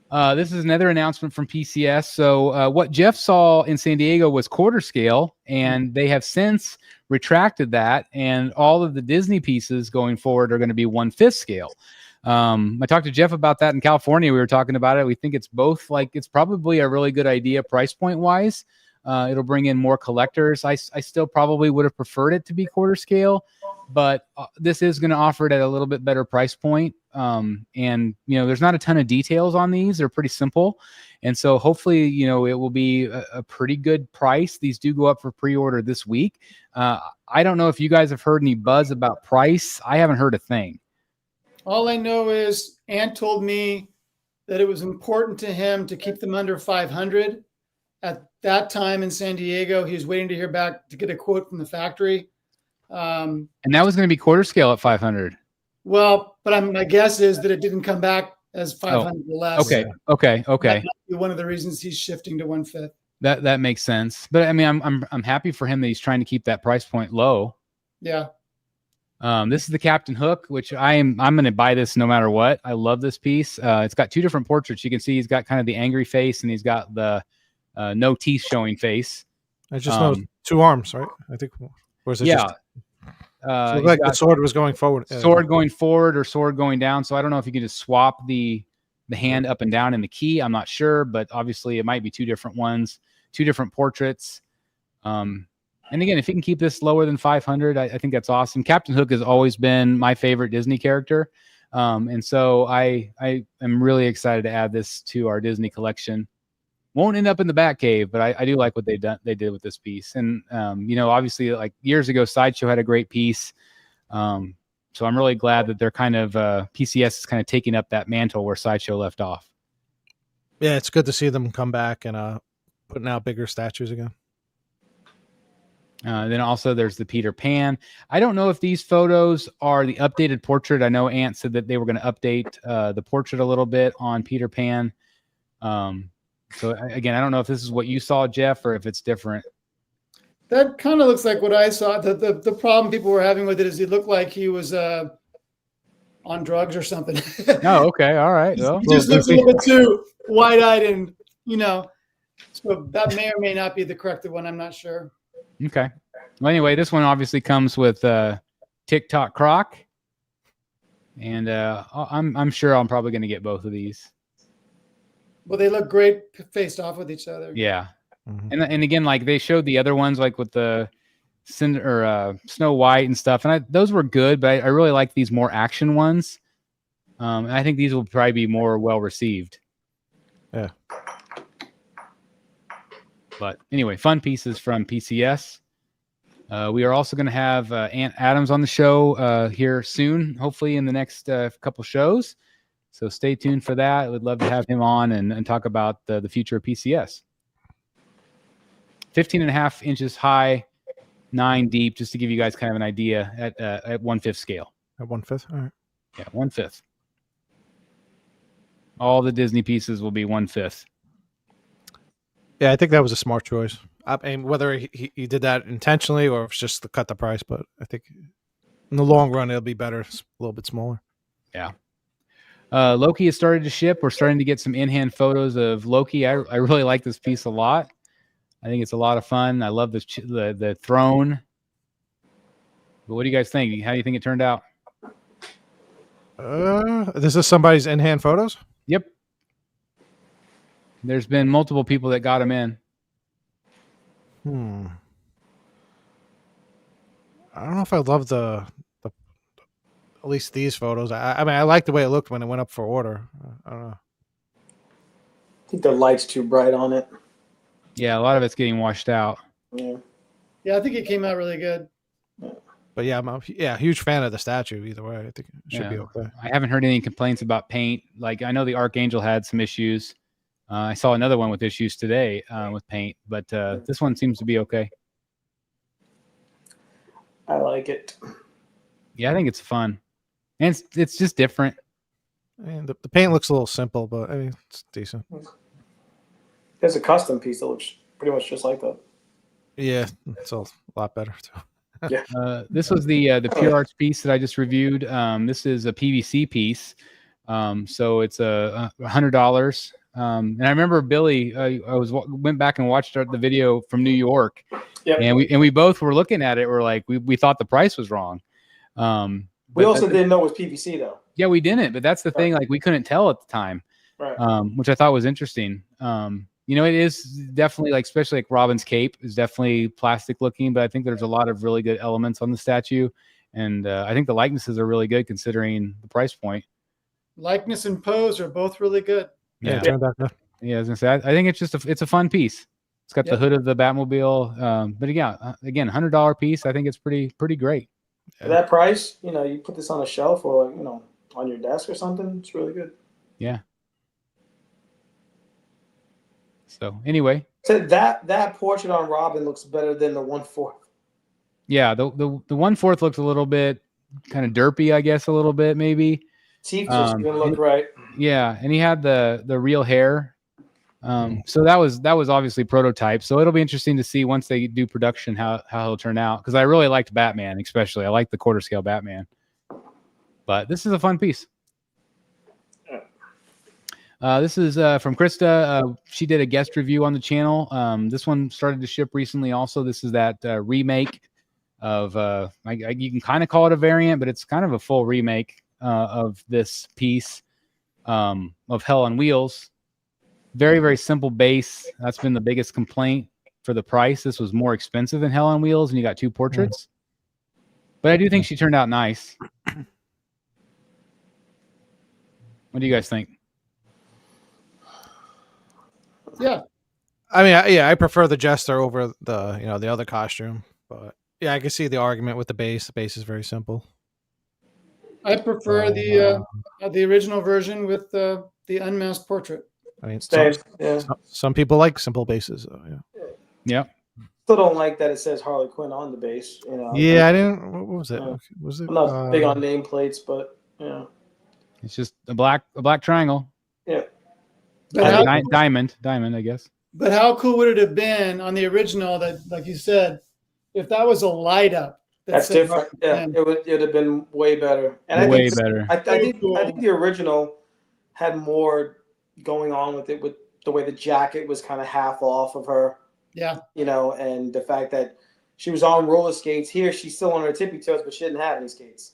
This is another announcement from PCS. So what Jeff saw in San Diego was quarter scale, and they have since retracted that, and all of the Disney pieces going forward are going to be 1/5 scale. I talked to Jeff about that in California. We were talking about it. We think it's both, like, it's probably a really good idea price point wise. It'll bring in more collectors. I still probably would have preferred it to be quarter scale, but this is going to offer it at a little bit better price point. And there's not a ton of details on these. They're pretty simple. And so hopefully, it will be a pretty good price. These do go up for pre-order this week. I don't know if you guys have heard any buzz about price. I haven't heard a thing. All I know is Ant told me that it was important to him to keep them under 500. At that time in San Diego, he was waiting to hear back to get a quote from the factory. And that was going to be quarter scale at 500. Well, but my guess is that it didn't come back as 500 or less. Okay. That might be one of the reasons he's shifting to 1/5. That makes sense. But I mean, I'm happy for him that he's trying to keep that price point low. Yeah. This is the Captain Hook, which I'm going to buy this no matter what. I love this piece. It's got two different portraits. You can see he's got kind of the angry face, and he's got the no teeth showing face. I just know 2 arms, right? I think. Or is it yeah. So it like the sword was going forward. Sword going forward or sword going down. So I don't know if you could just swap the hand up and down in the key. I'm not sure, but obviously it might be 2 different ones, 2 different portraits. And again, if you can keep this lower than 500, I think that's awesome. Captain Hook has always been my favorite Disney character. And so I am really excited to add this to our Disney collection. Won't end up in the Batcave, but I do like what they did with this piece. And obviously, like years ago, Sideshow had a great piece. So I'm really glad that they're kind of PCS is kind of taking up that mantle where Sideshow left off. Yeah, it's good to see them come back and putting out bigger statues again. Then also there's the Peter Pan. I don't know if these photos are the updated portrait. I know Ant said that they were going to update the portrait a little bit on Peter Pan. So again, I don't know if this is what you saw, Jeff, or if it's different. That kind of looks like what I saw. The problem people were having with it is he looked like he was on drugs or something. Oh, okay. All right. Well, he just looks a little bit too wide-eyed and, so that may or may not be the correct one. I'm not sure. Okay. Well, anyway, this one obviously comes with TikTok Croc. And I'm sure I'm probably going to get both of these. Well, they look great faced off with each other. Yeah. Mm-hmm. And again, like they showed the other ones, like with the Snow White and stuff. And those were good, but I really like these more action ones. And I think these will probably be more well received. Yeah. But anyway, fun pieces from PCS. We are also going to have Ant Adams on the show here soon, hopefully in the next couple shows. So stay tuned for that. I would love to have him on and talk about the future of PCS. 15.5 inches high, 9 deep, just to give you guys kind of an idea at 1/5 scale. At 1/5? All right. Yeah, 1/5. All the Disney pieces will be 1/5. Yeah, I think that was a smart choice. I mean, whether he did that intentionally or if it's just to cut the price, but I think in the long run, it'll be better, a little bit smaller. Yeah. Loki has started to ship. We're starting to get some in-hand photos of Loki. I really like this piece a lot. I think it's a lot of fun. I love the throne. But what do you guys think? How do you think it turned out? This is somebody's in-hand photos? Yep. There's been multiple people that got them in. I don't know if I love the at least these photos. I mean, I like the way it looked when it went up for order. I don't know. I think the light's too bright on it. Yeah, a lot of it's getting washed out. Yeah. Yeah, I think it came out really good. But yeah, I'm a huge fan of the statue either way. I think it should be okay. I haven't heard any complaints about paint. Like, I know the Archangel had some issues. I saw another one with issues today with paint, but this one seems to be okay. I like it. Yeah, I think it's fun. And it's just different. I mean, the paint looks a little simple, but I mean, it's decent. There's a custom piece that looks pretty much just like that. Yeah, it's a lot better too. Yeah. This was the Pure Arts piece that I just reviewed. This is a PVC piece. So it's $100. And I remember Billy, went back and watched the video from New York. Yep. And we both were looking at it. We're like, we thought the price was wrong. We also didn't know it was PVC though. Yeah, we didn't, but that's the thing. Like, we couldn't tell at the time, Right. which I thought was interesting. It is definitely, like, especially like Robin's cape is definitely plastic looking, but I think there's a lot of really good elements on the statue. And I think the likenesses are really good considering the price point. Likeness and pose are both really good. Yeah, it turned out good. Yeah, I was gonna say, I think it's just it's a fun piece. It's got the hood of the Batmobile. But again, $100 piece. I think it's pretty great. For that price, you put this on a shelf or on your desk or something. It's really good. Yeah. So anyway, so that portrait on Robin looks better than the 1/4. Yeah, the 1/4 looks a little bit kind of derpy, I guess, a little bit maybe. Teeth just didn't look right. Yeah, and he had the real hair. So that was obviously prototype. So it'll be interesting to see once they do production how he'll turn out. Because I really liked Batman, especially. I like the quarter scale Batman. But this is a fun piece. This is from Krista. She did a guest review on the channel. This one started to ship recently. Also, this is that remake of you can kind of call it a variant, but it's kind of a full remake of this piece of Hell on Wheels. Very, very simple base. That's been the biggest complaint for the price. This was more expensive than Hell on Wheels, and you got two portraits. But I do think she turned out nice. What do you guys think? Yeah. I mean, I prefer the Jester over the other costume, but yeah, I can see the argument with the base. The base is very simple. I prefer the original version with the unmasked portrait. I mean, some people like simple bases. Yeah. Still don't like that it says Harley Quinn on the base. Yeah, I didn't. What was it? Was it? I'm not big on nameplates, but it's just a black triangle. Yeah. Diamond, I guess. But how cool would it have been on the original that, like you said, if that was a light up? That's different. Yeah, it would have been way better. And better. I think the original had more going on with it, with the way the jacket was kind of half off of her. Yeah. And the fact that she was on roller skates. Here, she's still on her tippy toes, but she didn't have any skates.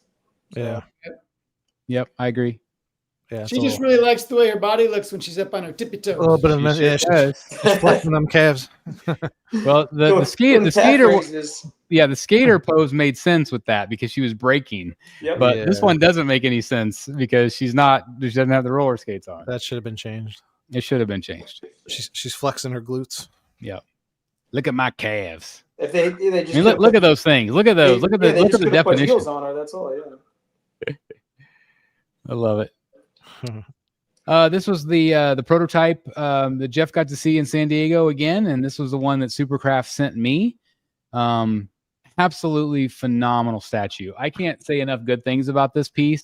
Yeah. Yep, I agree. Yeah, she just really likes the way her body looks when she's up on her tippy toes. A little bit of she's flexing them calves. Well, the skater pose made sense with that because she was braking. Yep. But this one doesn't make any sense because she doesn't have the roller skates on. That should have been changed. It should have been changed. She's flexing her glutes. Yeah. Look at my calves. If they just look at those things. Look at those. Look at the definition. Put heels on her. That's all. Yeah. I love it. This was the prototype that Jeff got to see in San Diego again, and this was the one that Supercraft sent me. Absolutely phenomenal statue. I can't say enough good things about this piece.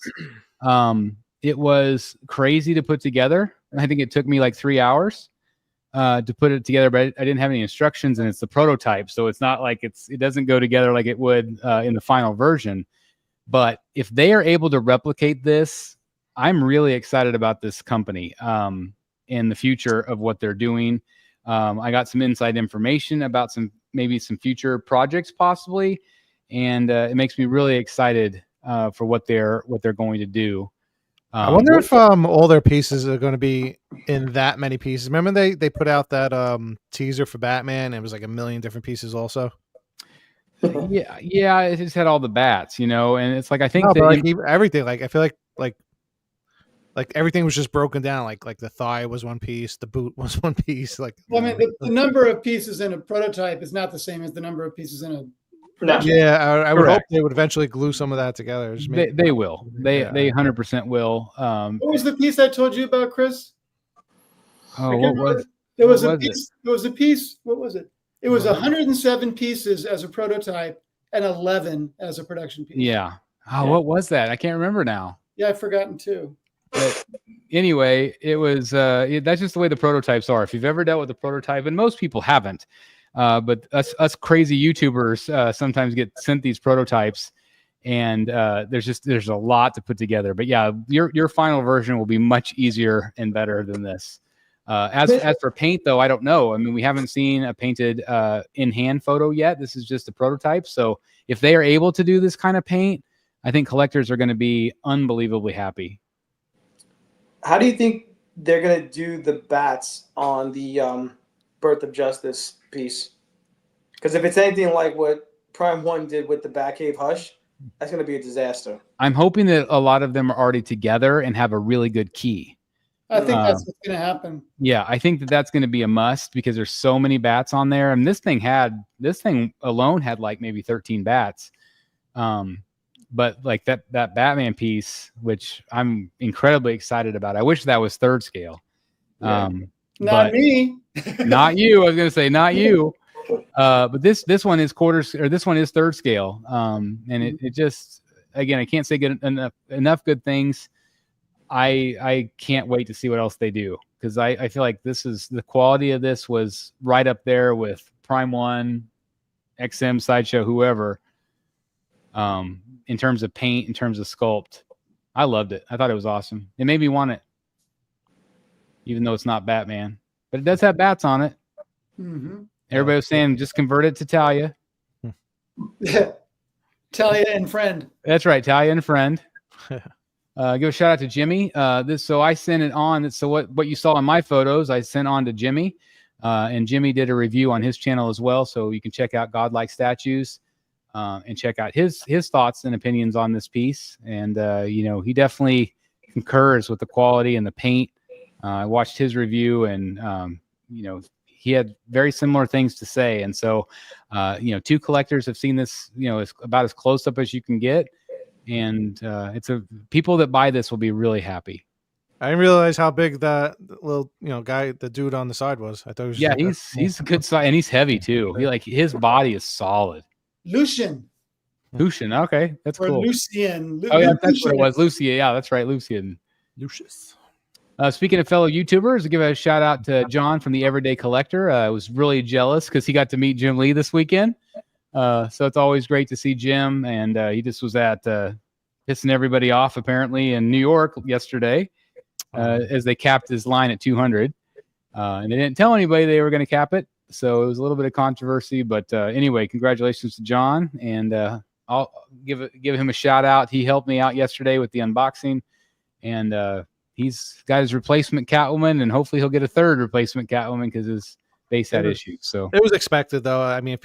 It was crazy to put together. I think it took me like 3 hours to put it together, but I didn't have any instructions, and it's the prototype, so it's not like it doesn't go together like it would in the final version. But if they are able to replicate this, I'm really excited about this company in the future of what they're doing. I got some inside information about maybe some future projects possibly, and it makes me really excited for what they're going to do. I wonder if all their pieces are going to be in that many pieces. Remember they put out that teaser for Batman? It was like 1 million different pieces also. Yeah, it just had all the bats, and it's like I think everything. Like I feel like everything was just broken down. Like the thigh was one piece, the boot was one piece. Like, well, I mean, the number of pieces in a prototype is not the same as the number of pieces in a production. Yeah, I would hope they would eventually glue some of that together. They will. They 100% will. What was the piece I told you about, Chris? Oh, what was? There was a piece. There was a piece. What was it? It was 107 pieces as a prototype and 11 as a production piece. Yeah. Oh, what was that? I can't remember now. Yeah, I've forgotten too. But anyway, it was that's just the way the prototypes are. If you've ever dealt with a prototype, and most people haven't, but us crazy YouTubers sometimes get sent these prototypes, and there's a lot to put together. But yeah, your final version will be much easier and better than this. As for paint, though, I don't know. I mean, we haven't seen a painted in-hand photo yet. This is just a prototype. So if they are able to do this kind of paint, I think collectors are going to be unbelievably happy. How do you think they're going to do the bats on the Birth of Justice piece? Because if it's anything like what Prime 1 did with the Batcave Hush, that's going to be a disaster. I'm hoping that a lot of them are already together and have a really good key. I think that's what's going to happen. Yeah, I think that's going to be a must because there's so many bats on there. And this thing alone had like maybe 13 bats. But like that Batman piece, which I'm incredibly excited about. I wish that was third scale. Not me. Not you. I was going to say not you. But this one is this one is third scale. And it just, again, I can't say enough good things. I can't wait to see what else they do because I feel like the quality of this was right up there with Prime 1, XM, Sideshow, whoever. In terms of paint, in terms of sculpt, I loved it. I thought it was awesome. It made me want it, even though it's not Batman, but it does have bats on it. Mm-hmm. Everybody was saying just convert it to Talia. Talia and friend. That's right, Talia and friend. Give a shout out to Jimmy. So I sent it on. So what you saw in my photos, I sent on to Jimmy, and Jimmy did a review on his channel as well. So you can check out Godlike Statues. And check out his thoughts and opinions on this piece. And, he definitely concurs with the quality and the paint. I watched his review and, he had very similar things to say. And so, two collectors have seen this, it's about as close up as you can get. And people that buy this will be really happy. I didn't realize how big that little, guy, the dude on the side was. I thought he was he's a good size and he's heavy too. His body is solid. Lucian. Okay, that's or cool. Lucian. Oh yeah, that's what it was. Lucia. Yeah, that's right. Lucius. Speaking of fellow YouTubers, I'll give a shout out to John from the Everyday Collector. I was really jealous because he got to meet Jim Lee this weekend. So it's always great to see Jim, and he just was at pissing everybody off apparently in New York yesterday as they capped his line at 200, and they didn't tell anybody they were going to cap it. So it was a little bit of controversy, but anyway, congratulations to John, and I'll give him a shout out. He helped me out yesterday with the unboxing, and he's got his replacement Catwoman, and hopefully he'll get a third replacement Catwoman because his base had issues. So it was expected, though. I mean,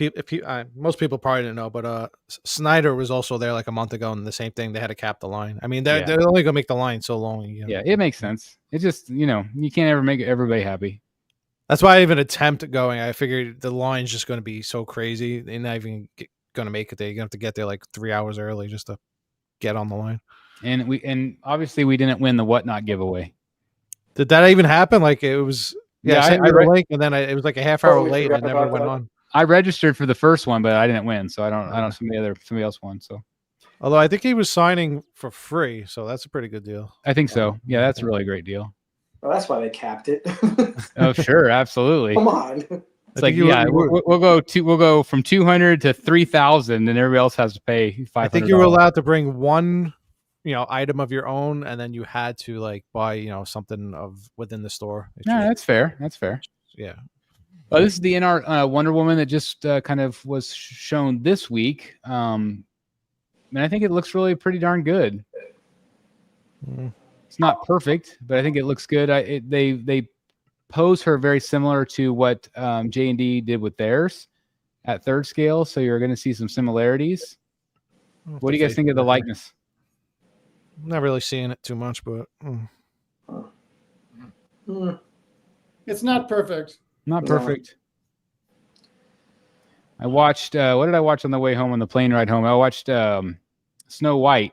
most people probably didn't know, but Snyder was also there like a month ago, and the same thing. They had to cap the line. I mean, they're only gonna make the line so long. Yeah, it makes sense. It just you can't ever make everybody happy. That's why I even attempt going. I figured the line's just going to be so crazy. They're not even going to make it there. You're going to have to get there like 3 hours early just to get on the line. And obviously we didn't win the Whatnot giveaway. Did that even happen? Like it was, I sent you the link and then it was like a half hour late and it never went on. I registered for the first one, but I didn't win. So I don't, somebody else won. So, although I think he was signing for free. So that's a pretty good deal. I think so. Yeah. That's a really great deal. Well, that's why they capped it. Oh, sure, absolutely. Come on. It's like we'll go from 200 to 3,000, and everybody else has to pay $500. I think you were allowed to bring one, item of your own, and then you had to like buy, something of within the store. No, that's fair. That's fair. Yeah. This is the NR Wonder Woman that just kind of was shown this week. And I think it looks really pretty darn good. It's not perfect, but I think it looks good. They pose her very similar to what J&D did with theirs at 3rd scale, so you're going to see some similarities. What do you guys think of the likeness? I'm not really seeing it too much, but It's not perfect. Not perfect. I watched. What did I watch on the way home on the plane ride home? I watched Snow White,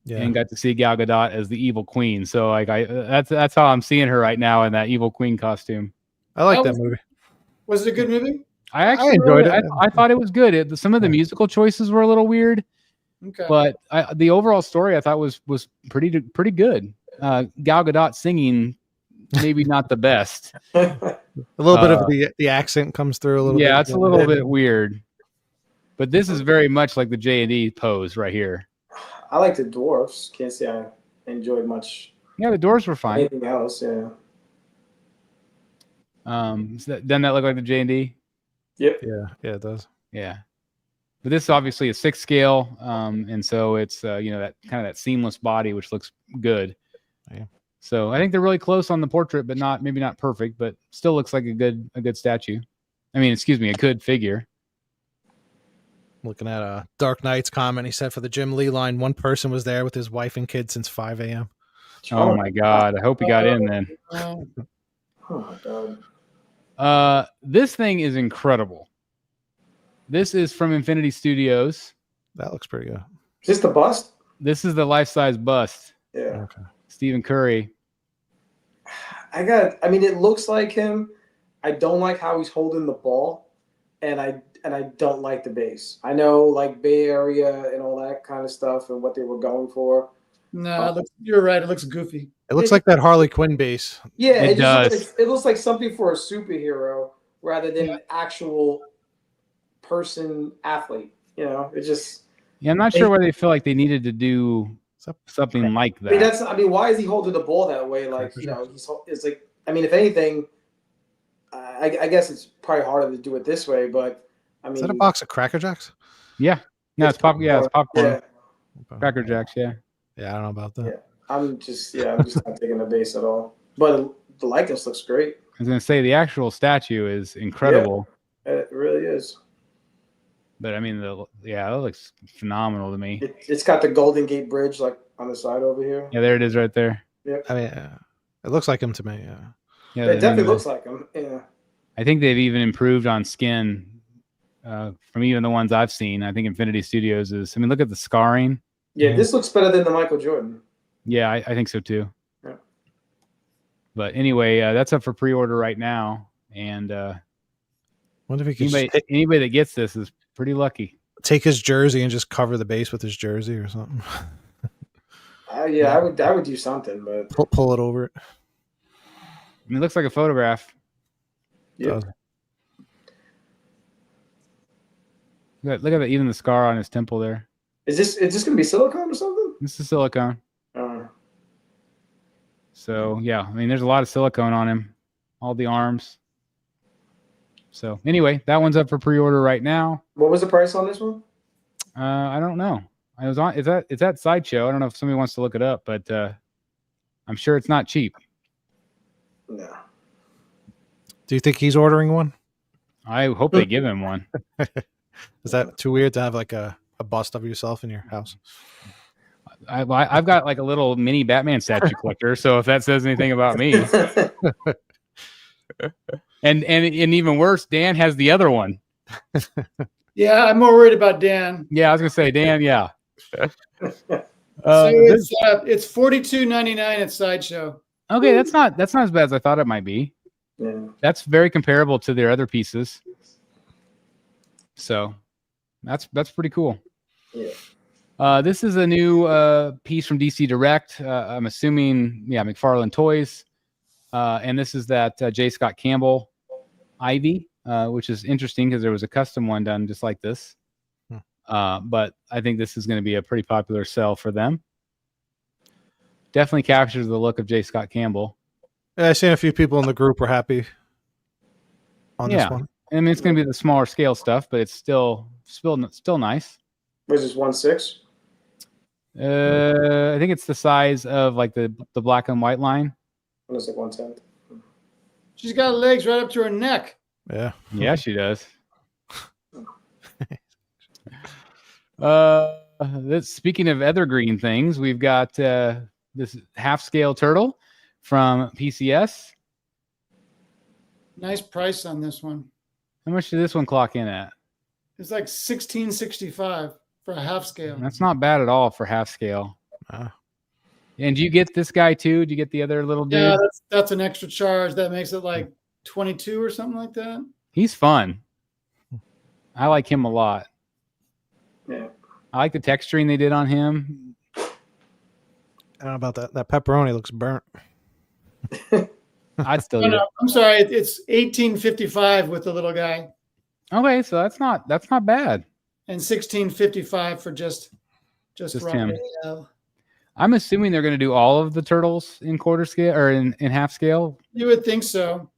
and got to see Gal Gadot as the evil queen. So like, that's how I'm seeing her right now in that evil queen costume. I like that movie. Was it a good movie? I actually enjoyed it. I thought it was good. Some of the musical choices were a little weird, Okay. but the overall story I thought was pretty good. Gal Gadot singing, maybe not the best. A little bit of the accent comes through a little bit. Yeah, it's a little bit weird. But this is very much like the J&D pose right here. I like the dwarfs. Can't say I enjoyed much. Yeah, the doors were fine. Anything else? Yeah. Doesn't that look like the J&D? Yep. Yeah, it does. Yeah. But this is obviously a 6th scale, and so it's that kind of that seamless body, which looks good. Yeah. So I think they're really close on the portrait, but maybe not perfect, but still looks like a good statue. I mean, excuse me, a good figure. Looking at a Dark Knight's comment, he said for the Jim Lee line, one person was there with his wife and kids since 5 a.m. Oh my God! I hope he got in then. Oh my God. This thing is incredible. This is from Infinity Studios. That looks pretty good. Is this the bust? This is the life-size bust. Yeah. Okay. Stephen Curry. I mean, it looks like him. I don't like how he's holding the ball, and I don't like the base. I know, like, Bay Area and all that kind of stuff and what they were going for. No, you're right. It looks goofy. It looks like that Harley Quinn base. Yeah, It does. It looks like something for a superhero rather than an actual person athlete. It just. Yeah, I'm not sure why they feel like they needed to do something like that. I mean, why is he holding the ball that way? Like, it's like, I mean, if anything, I guess it's probably harder to do it this way, but I mean. Is that a box of Cracker Jacks? Yeah. No, it's popcorn. Yeah, it's popcorn. Yeah. Cracker Jacks, yeah. Yeah, I don't know about that. Yeah. I'm just not taking the base at all. But the likeness looks great. I was going to say the actual statue is incredible. Yeah, it really is. But I mean, it looks phenomenal to me. It's got the Golden Gate Bridge like on the side over here. Yeah, there it is right there. Yeah. I mean, it looks like him to me. Yeah, It definitely looks like him. Yeah. I think they've even improved on skin from even the ones I've seen. I think Infinity Studios is. I mean, look at the scarring. Yeah, this looks better than the Michael Jordan. Yeah, I think so too. Yeah. But anyway, that's up for pre-order right now, and Wonder if he could anybody that gets this is pretty lucky. Take his jersey and just cover the base with his jersey or something. Yeah, I would do something, but pull it over it. I mean, it looks like a photograph. Yeah. Look at even the scar on his temple there. Is this gonna be silicone or something? This is silicone. So yeah, I mean, there's a lot of silicone on him, all the arms. So anyway, that one's up for pre-order right now. What was the price on this one? I don't know. It's at Sideshow. I don't know if somebody wants to look it up, but I'm sure it's not cheap. No. Do you think he's ordering one? I hope they give him one. Is that too weird to have like a bust of yourself in your house? I've got like a little mini Batman statue collector, so if that says anything about me. and even worse, Dan has the other one. Yeah, I'm more worried about Dan. Yeah, I was gonna say Dan. Yeah. So it's $42.99 at Sideshow. Okay, that's not as bad as I thought it might be. Yeah. That's very comparable to their other pieces. So that's pretty cool. Yeah. This is a new piece from DC Direct. I'm assuming, McFarlane Toys. And this is that J. Scott Campbell Ivy, which is interesting because there was a custom one done just like this. But I think this is going to be a pretty popular sell for them. Definitely captures the look of J. Scott Campbell. Yeah, I seen a few people in the group were happy. on Yeah. this one. I mean, it's going to be the smaller scale stuff, but it's still nice. Was this 1/6? I think it's the size of like the black and white line. It was like 1/10. She's got legs right up to her neck. Yeah. Yeah, she does. Speaking of evergreen things, we've got this half scale turtle from PCS. Nice price on this one. How much did this one clock in at? It's like $16.65 for a half scale. That's not bad at all for half scale. Ah. And do you get this guy too? Do you get the other little dude? Yeah, that's an extra charge. That makes it like 22 or something like that. He's fun. I like him a lot. Yeah. I like the texturing they did on him. I don't know about that. That pepperoni looks burnt. I'd still No, eat it. no, I'm sorry. It's $18.55 with the little guy Okay, so that's not bad. and $16.55 for just him. Raphael. I'm assuming they're going to do all of the turtles in quarter scale or in half scale. You would think so.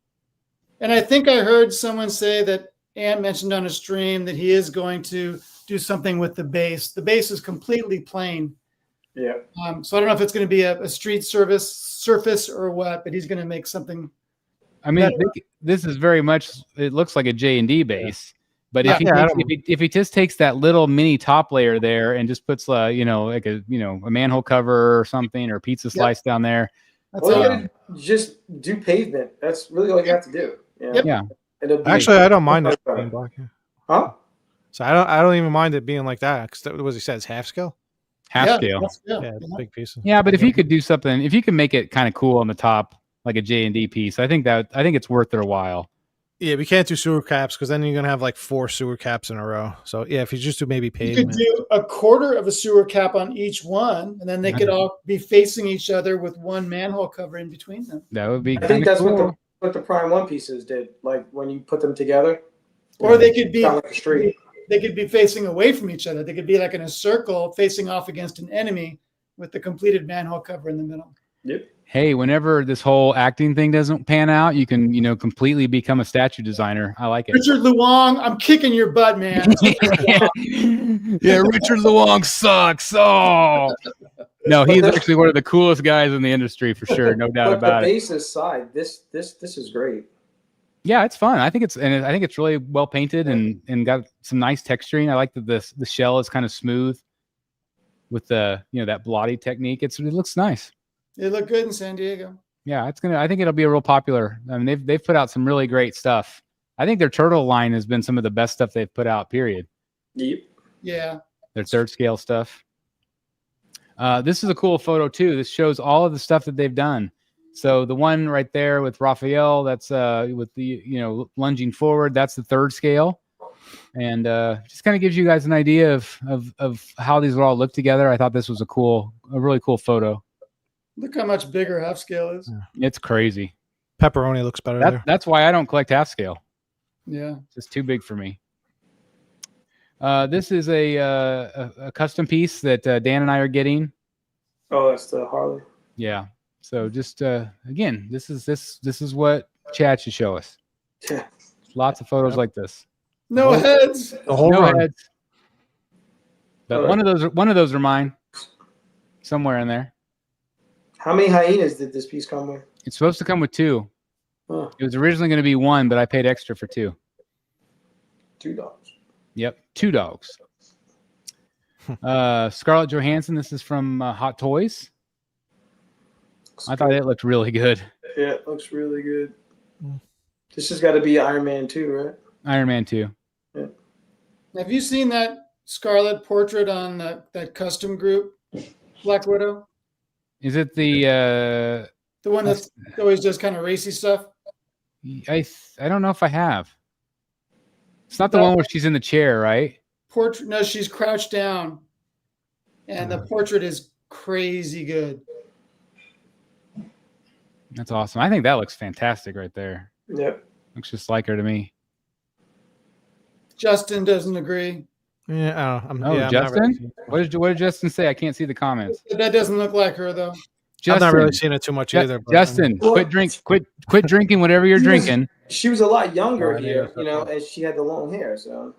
And I think I heard someone say that Ant mentioned on a stream that he is going to do something with the base. The base is completely plain. Yeah. So I don't know if it's going to be a street surface or what, but he's going to make something. I mean, this is very much. It looks like a J&D base, but if he just takes that little mini top layer there and just puts like a manhole cover or something or pizza slice down there. That's Well, you all. gotta just do pavement. That's really all you have to do. Yeah. Yep. Yeah. Actually, I don't mind it being black. Huh? So I don't even mind it being like that. Because what he says, half scale. Half scale. Yeah, big pieces. Yeah, but if you could do something, if you can make it kind of cool on the top, like a J&D piece, I think it's worth their while. Yeah, we can't do sewer caps because then you're gonna have like 4 sewer caps in a row. So yeah, if you just do maybe You pavement. could do a quarter of a sewer cap on each one, and then they could all be facing each other with one manhole cover in between them. That would be I think kinda that's cool. what the Prime 1 pieces did. Like when you put them together. Or they could be Sound like a street. they could be facing away from each other. They could be like in a circle facing off against an enemy with the completed manhole cover in the middle. Yep. Hey, whenever this whole acting thing doesn't pan out, you can, completely become a statue designer. I like it. Richard Luong, I'm kicking your butt, man. Yeah, Richard Luong sucks. Oh. No, he's actually one of the coolest guys in the industry for sure. No doubt But about the it. basis side, this is great. Yeah, it's fun. I think it's really well painted and got some nice texturing. I like that the shell is kind of smooth with the that blotty technique. It looks nice. They look good in San Diego. Yeah, I think it'll be a real popular. I mean, they've put out some really great stuff. I think their turtle line has been some of the best stuff they've put out, period. Yep. Yeah. Their third scale stuff. This is a cool photo too. This shows all of the stuff that they've done. So the one right there with Raphael, that's with the lunging forward, that's the third scale. And just kind of gives you guys an idea of how these would all look together. I thought this was a really cool photo. Look how much bigger half scale is. It's crazy. Pepperoni looks better there. That's why I don't collect half scale. Yeah. It's just too big for me. This is a custom piece that Dan and I are getting. Oh, that's the Harley. Yeah. So just again, this is what Chad should show us. Yeah. Lots of photos like this. No heads. The whole No run. heads. But one of those are mine. Somewhere in there. How many hyenas did this piece come with? It's supposed to come with 2. Huh. It was originally going to be 1, but I paid extra for 2. $2. Yep, 2 dogs. Scarlett Johansson. This is from Hot Toys. I thought it looked really good. Yeah, it looks really good. This has got to be Iron Man 2, right? Iron Man 2. Yeah. Have you seen that Scarlet portrait on that custom group, Black Widow? Is it the one that's always does kind of racy stuff? I don't know if I have. It's not the one where she's in the chair, right? Portrait? No, she's crouched down, and the portrait is crazy good. That's awesome. I think that looks fantastic right there. Yep. Looks just like her to me. Justin doesn't agree. Yeah, Justin? What did Justin say? I can't see the comments. That doesn't look like her though. I've not really Justin, seen it too much either. But, Justin, Well, quit drinking whatever you're drinking. She was a lot younger Oh, I here, know. you know, and she had the long hair. So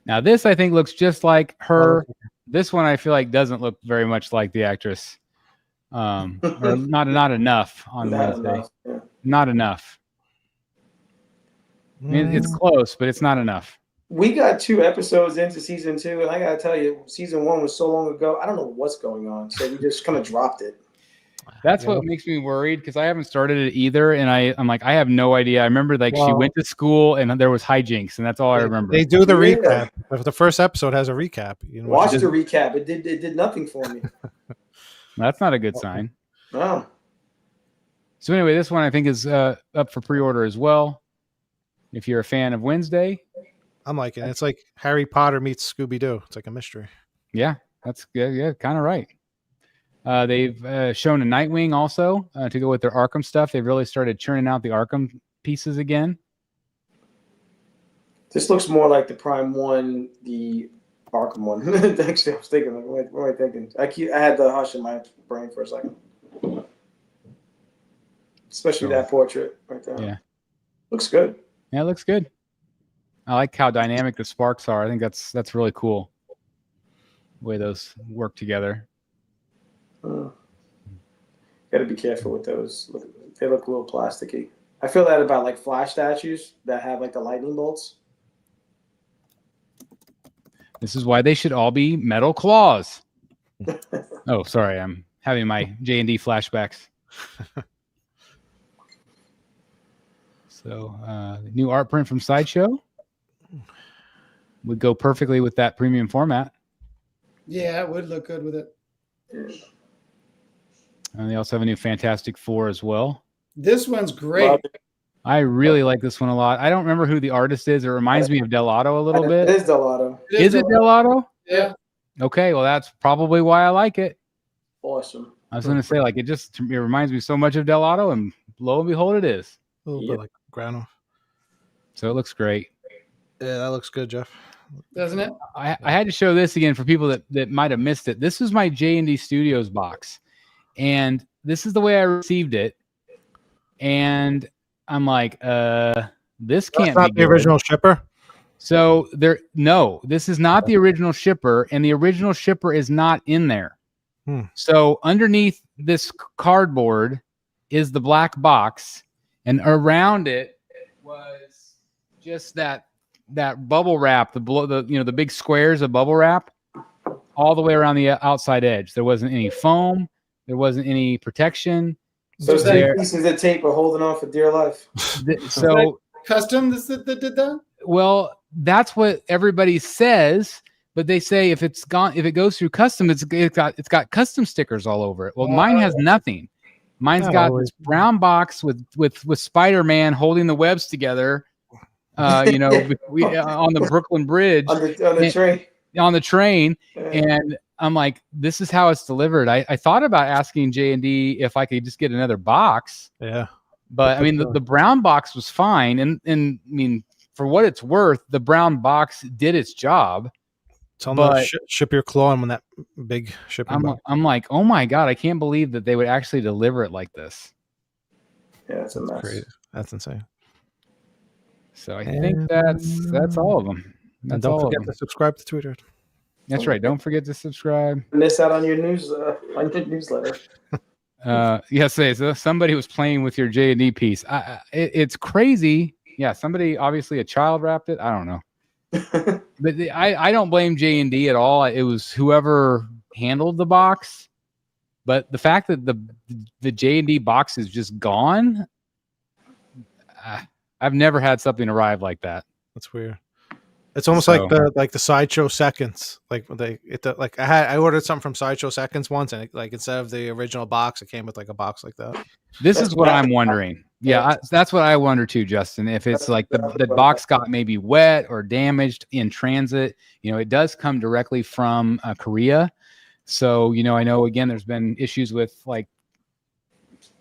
Now this I think looks just like her. This one I feel like doesn't look very much like the actress. Or not enough on not Wednesday. enough. Yeah. Not enough. I mean, it's close, but it's not enough. We got 2 episodes into season 2, and I gotta tell you, season 1 was so long ago. I don't know what's going on, so we just kind of dropped it. That's what makes me worried because I haven't started it either, and I'm like, I have no idea. I remember she went to school and there was hijinks, and that's all I remember. They do the recap. The first episode has a recap. You know, Watch the recap. It did nothing for me. That's not a good sign. No. So anyway, this one I think is up for pre-order as well. If you're a fan of Wednesday. I'm liking it. It's like Harry Potter meets Scooby-Doo. It's like a mystery. Yeah, that's yeah, kind of right. They've shown a Nightwing also to go with their Arkham stuff. They've really started churning out the Arkham pieces again. This looks more like the Prime one, the Arkham one. Actually, I was thinking, like, what am I thinking? I had the hush in my brain for a second. Especially that portrait right there. Yeah. Looks good. Yeah, it looks good. I like how dynamic the sparks are. I think that's really cool. The way those work together. Got to be careful with those. They look a little plasticky. I feel that about like Flash statues that have like the lightning bolts. This is why they should all be metal claws. Oh, sorry. I'm having my J&D flashbacks. So, new art print from Sideshow would go perfectly with that premium format. Yeah, it would look good with it. And they also have a new Fantastic Four as well. This one's great. I really like this one a lot. I don't remember who the artist is. It reminds me of Delato a little bit. It is Delato. Is it Delato? Yeah. Okay, well, that's probably why I like it. Awesome. I was going to say, like, it reminds me so much of Delato, and lo and behold, it is. A little bit like Grano. So it looks great. Yeah, that looks good, Jeff. Doesn't it? I had to show this again for people that might have missed it. This was my J&D Studios box, and this is the way I received it. And I'm like, this can't That's not be the original shipper. So this is not the original shipper, and the original shipper is not in there. So underneath this cardboard is the black box, and around it was just that bubble wrap, the big squares of bubble wrap all the way around the outside edge. There wasn't any foam, there wasn't any protection. So it's like pieces of tape are holding on for dear life. So custom that did that? Well, that's what everybody says, but they say if it goes through custom, it's got custom stickers all over it. Well, mine has nothing. Mine's got this brown box with Spider-Man holding the webs together. On the Brooklyn Bridge on the train. And I'm like, this is how it's delivered. I thought about asking J&D if I could just get another box. Yeah. But I mean, the brown box was fine. And I mean, for what it's worth, the brown box did its job. Tell them to ship your claw on that big shipping box. I'm like, oh my God, I can't believe that they would actually deliver it like this. Yeah, that's a mess. Crazy. That's insane. So I think that's all of them. And don't forget to subscribe to Tweeterhead. That's right. Don't forget to subscribe. Miss out on your newsletter. So somebody was playing with your J&D piece. It's crazy. Yeah, somebody, obviously a child wrapped it. I don't know. But I don't blame J&D at all. It was whoever handled the box. But the fact that the J&D box is just gone, I've never had something arrive like that. That's weird. It's almost like the Sideshow Seconds. I ordered something from Sideshow Seconds once, and instead of the original box, it came with like a box like that. This is what I'm wondering. Yeah, that's what I wonder too, Justin. If it's like the box got maybe wet or damaged in transit, it does come directly from Korea. So, I know again, there's been issues with like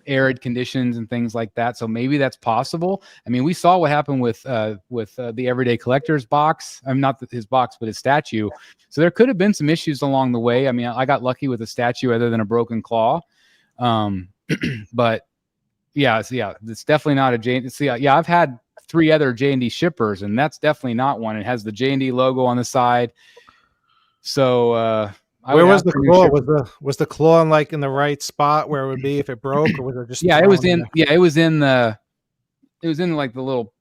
arid conditions and things like that. So maybe that's possible. I mean, we saw what happened with the Everyday Collector's box. I'm not his box, but his statue. So there could have been some issues along the way. I mean, I got lucky with a statue other than a broken claw. But it's definitely not a J. See, I've had 3 other J&D shippers, and that's definitely not one. It has the J&D logo on the side. So where was the claw? Was the claw in the right spot where it would be if it broke, or was it just? It was in the like the little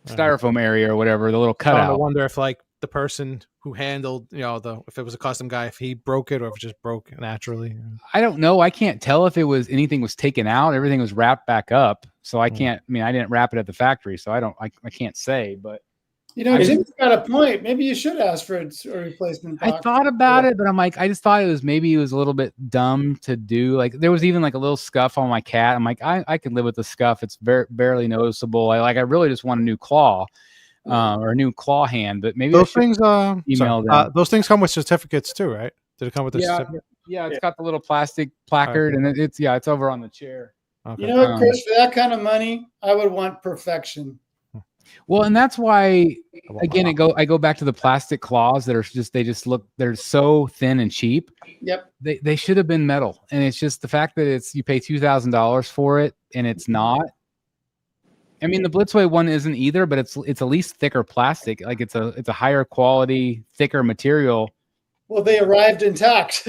styrofoam area or whatever, the little cutout. I wonder if like the person who handled, if it was a custom guy, if he broke it or if it just broke naturally. I don't know. I can't tell if anything was taken out. Everything was wrapped back up. So I can't, I didn't wrap it at the factory, so I can't say, but Jim's got a point. Maybe you should ask for a replacement box. I thought about it, but I'm like, I just thought it was a little bit dumb to do. Like there was even like a little scuff on my cat. I'm like, I can live with the scuff. It's barely noticeceable. I really just want a new claw, or a new claw hand. But maybe those things. Email them. Those things come with certificates too, right? Did it come with a certificate? Yeah, it's got the little plastic placard, and it's over on the chair. Okay. You know what, Chris? For that kind of money, I would want perfection. Well, and that's why, again, I go back to the plastic claws that are they're so thin and cheap. Yep. They should have been metal. And it's just the fact that you pay $2,000 for it and it's not. I mean, the Blitzway one isn't either, but it's at least thicker plastic. Like it's a higher quality, thicker material. Well, they arrived intact.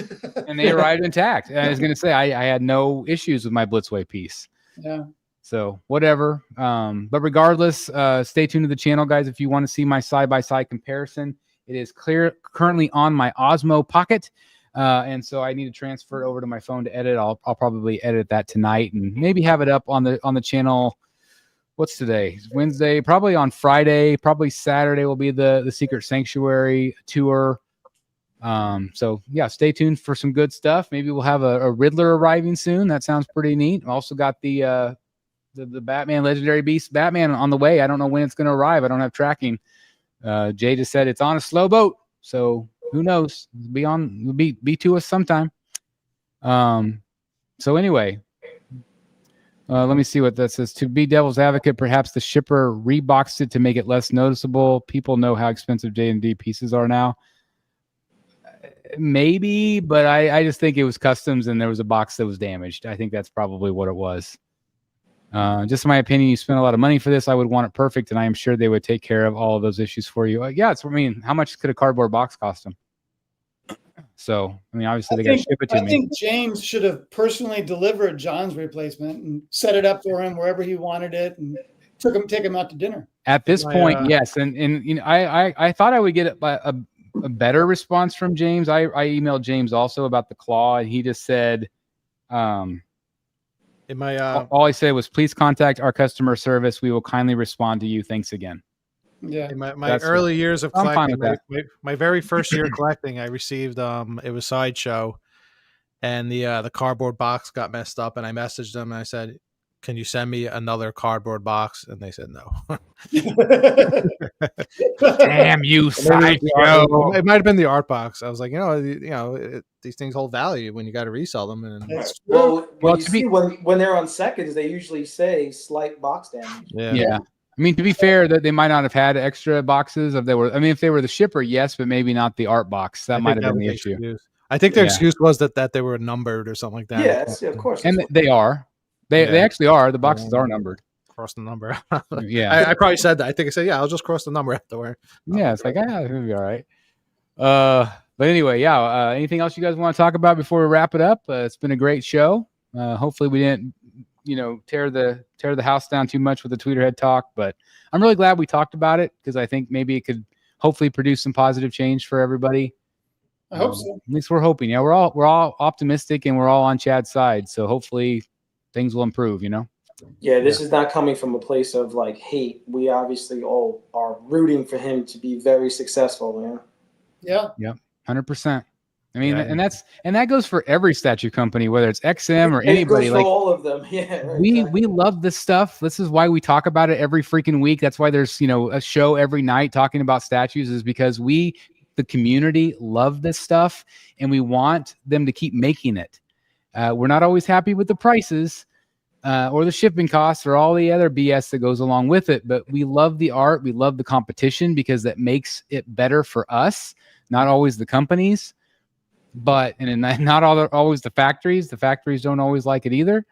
And they arrived intact. And I was going to say, I had no issues with my Blitzway piece. Yeah. So whatever. But regardless, stay tuned to the channel, guys. If you want to see my side-by-side comparison, it is currently on my Osmo Pocket. And so I need to transfer it over to my phone to edit. I'll probably edit that tonight and maybe have it up on the channel. What's today? It's Wednesday. Probably on Friday. Probably Saturday will be the Secret Sanctuary tour. So yeah, stay tuned for some good stuff. Maybe we'll have a Riddler arriving soon. That sounds pretty neat. Also got the Batman Legendary Beast Batman on the way. I don't know when it's going to arrive. I don't have tracking. Jay just said it's on a slow boat, so who knows? Be to us sometime. So anyway, let me see what that says. To be devil's advocate, perhaps the shipper reboxed it to make it less noticeable. People know how expensive J&D pieces are now. Maybe, but I just think it was customs and there was a box that was damaged. I think that's probably what it was. Just my opinion, you spent a lot of money for this. I would want it perfect, and I am sure they would take care of all of those issues for you. How much could a cardboard box cost them? So, obviously, they got to ship it to me. I think James should have personally delivered John's replacement and set it up for him wherever he wanted it and take him out to dinner. At this point, yes. And I thought I would get a better response from James. I emailed James also about the claw, and he just said, all I said was, please contact our customer service. We will kindly respond to you. Thanks again. Yeah. In my early years of collecting, my very first year collecting, I received it was Sideshow, and the cardboard box got messed up, and I messaged them and I said, can you send me another cardboard box? And they said no. Damn you, Sideshow. It might have been the art box. I was like, these things hold value when you got to resell them. And when they're on seconds, they usually say slight box damage. Yeah. To be fair, that they might not have had extra boxes if they were the shipper, yes, but maybe not the art box. That might have been the issue. I think their excuse was that they were numbered or something like that. Yes, of course. And they are. They actually are. The boxes are numbered. Cross the number. Yeah. I probably said that. I think I said, I'll just cross the number afterward. Yeah, it's like, it'll be all right. But anyway, anything else you guys want to talk about before we wrap it up? It's been a great show. Hopefully we didn't, tear the house down too much with the Tweeterhead talk, but I'm really glad we talked about it because I think maybe it could hopefully produce some positive change for everybody. I hope so. At least we're hoping. We're all optimistic and we're all on Chad's side. So hopefully things will improve, Yeah, this is not coming from a place of like hate. We obviously all are rooting for him to be very successful, man. Yeah. Yep. 100%. And that goes for every statue company, whether it's XM or anybody. It goes for all of them. Yeah. Right, we love this stuff. This is why we talk about it every freaking week. That's why there's a show every night talking about statues, is because the community, love this stuff and we want them to keep making it. We're not always happy with the prices or the shipping costs or all the other BS that goes along with it. But we love the art. We love the competition because that makes it better for us, not always the companies. but and not always the factories. The factories don't always like it either.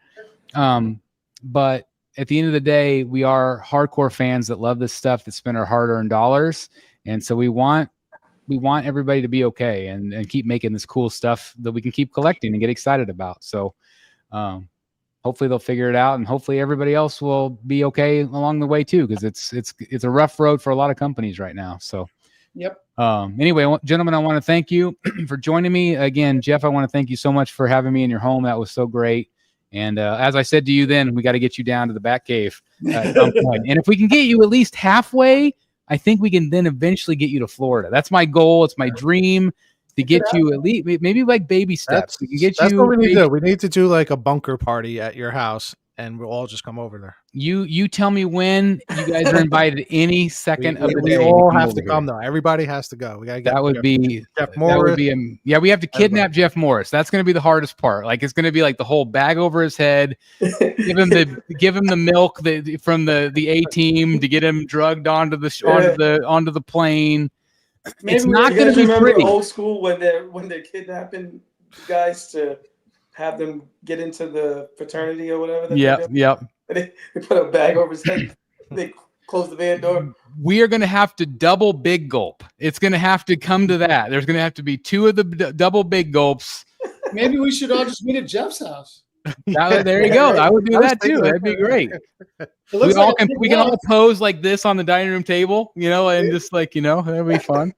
But at the end of the day, we are hardcore fans that love this stuff, that spend our hard-earned dollars, and so we want everybody to be okay and keep making this cool stuff that we can keep collecting and get excited about. So hopefully they'll figure it out, and hopefully everybody else will be okay along the way too, because it's a rough road for a lot of companies right now. So Yep. Anyway, gentlemen, I want to thank you for joining me again. Jeff, I want to thank you so much for having me in your home. That was so great. And as I said to you then, we got to get you down to the Batcave at some point. And if we can get you at least halfway, I think we can then eventually get you to Florida. That's my goal. It's my dream to get you at least maybe like baby steps. We can get that's you. What we need to do. We need to do like a bunker party at your house, and we'll all just come over there. You tell me when. You guys are invited any second of the we day. all have to come though. Everybody has to go. We gotta get that would be Jeff Morris. Yeah, we have to kidnap Jeff Morris. That's going to be the hardest part. Like, it's going to be like the whole bag over his head, give him the milk from the A team to get him drugged onto the plane. Maybe it's not going to be remember pretty. Old school when they're kidnapping guys to have them get into the fraternity or whatever. Yep. They put a bag over his head. They close the van door. We are going to have to double big gulp. It's going to have to come to that. There's going to have to be 2 of the double big gulps. Maybe we should all just meet at Jeff's house. There you go. I would do that too. That'd be great. We can all pose like this on the dining room table, and just like, that'd be fun.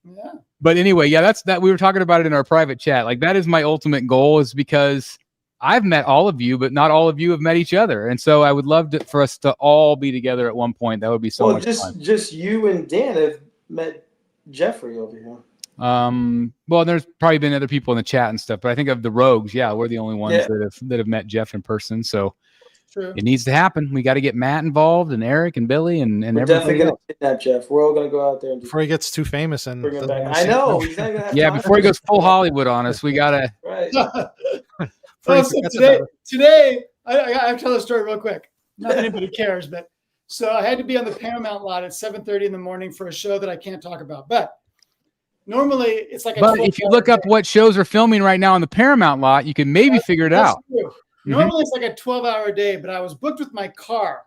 Yeah. But anyway, that's we were talking about it in our private chat. Like, that is my ultimate goal, is because I've met all of you, but not all of you have met each other. And so I would love for us to all be together at one point. That would be so much fun. Just you and Dan have met Jeffrey over here. Well, there's probably been other people in the chat and stuff, but I think of the Rogues. Yeah, we're the only ones that have met Jeff in person. So True. It needs to happen. We got to get Matt involved, and Eric and Billy and we're everything. definitely gonna kidnap Jeff. We're all gonna go out there and before he gets too famous and bring him back. I know. He's not gonna have time before he goes full Hollywood on us, we gotta. Right. Today, I have to tell a story real quick. Not that anybody cares, but so I had to be on the Paramount lot at 7:30 in the morning for a show that I can't talk about. But normally it's like. But if you look up what shows are filming right now on the Paramount lot, you can maybe figure it out. True. Normally it's like a 12-hour day, but I was booked with my car,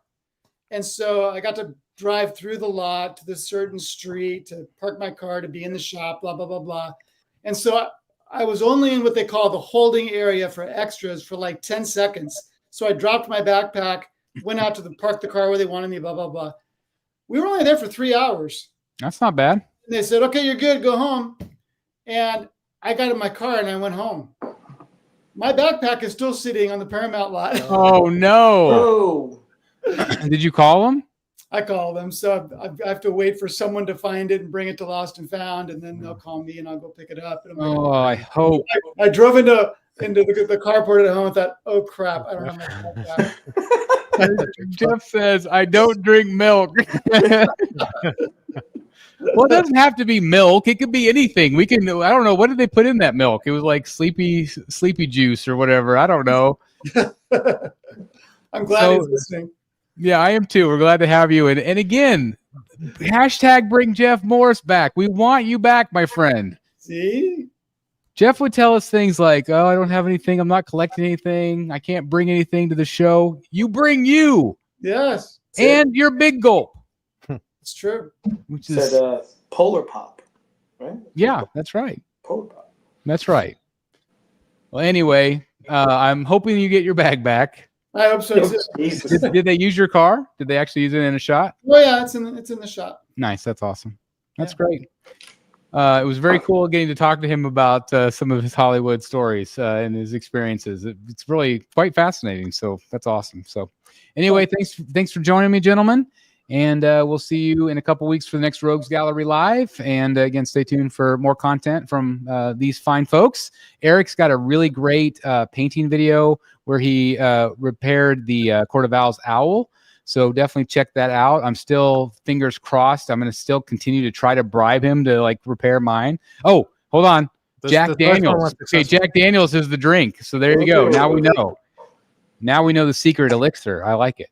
and so I got to drive through the lot to this certain street to park my car to be in the shop. Blah blah blah blah, and so I was only in what they call the holding area for extras for like 10 seconds. So I dropped my backpack, went out to park the car where they wanted me, blah, blah, blah. We were only there for 3 hours. That's not bad. And they said, okay, you're good, go home. And I got in my car and I went home. My backpack is still sitting on the Paramount lot. Oh, no. Oh. Did you call them? I called them. So I have to wait for someone to find it and bring it to Lost and Found, and then they'll call me and I'll go pick it up. And I'm like, I hope. I drove into the carport at home and thought, oh crap, I don't have my backpack. Jeff says, I don't drink milk. Well, it doesn't have to be milk. It could be anything. I don't know. What did they put in that milk? It was like sleepy juice or whatever. I don't know. I'm glad he's listening. Yeah, I am too. We're glad to have you. And again, hashtag bring Jeff Morris back. We want you back, my friend. See? Jeff would tell us things like, oh, I don't have anything. I'm not collecting anything. I can't bring anything to the show. You bring you. Yes. And your big gulp. It's true. Which is Polar Pop, right? Yeah, that's right. Polar Pop. That's right. Well, anyway, I'm hoping you get your bag back. I hope so. Did they use your car? Did they actually use it in a shot? Oh yeah, it's in the shot. Nice. That's awesome. That's great. It was very cool getting to talk to him about some of his Hollywood stories and his experiences. It's really quite fascinating. So that's awesome. So anyway, thanks for joining me, gentlemen. And we'll see you in a couple weeks for the next Rogues Gallery Live. And again, stay tuned for more content from these fine folks. Eric's got a really great painting video where he repaired the Court of Owl's owl. So definitely check that out. I'm still fingers crossed. I'm going to still continue to try to bribe him to repair mine. Oh, hold on. Jack Daniels. Okay, Jack Daniels is the drink. So there you go. Now we know. Now we know the secret elixir. I like it.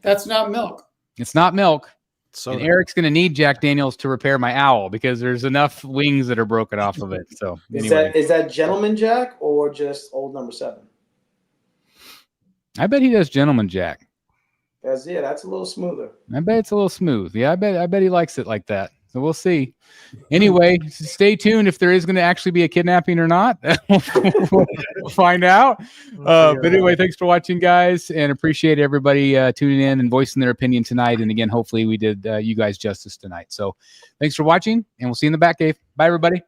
That's not milk. It's not milk. So and Eric's going to need Jack Daniels to repair my owl because there's enough wings that are broken off of it. So anyway, is that Gentleman Jack or just old number 7? I bet he does Gentleman Jack. That's a little smoother. I bet it's a little smooth. Yeah, I bet he likes it like that. So we'll see. Anyway, stay tuned if there is going to actually be a kidnapping or not. We'll find out. But anyway, thanks for watching, guys, and appreciate everybody tuning in and voicing their opinion tonight. And again, hopefully we did you guys justice tonight. So thanks for watching, and we'll see you in the back cave. Bye, everybody.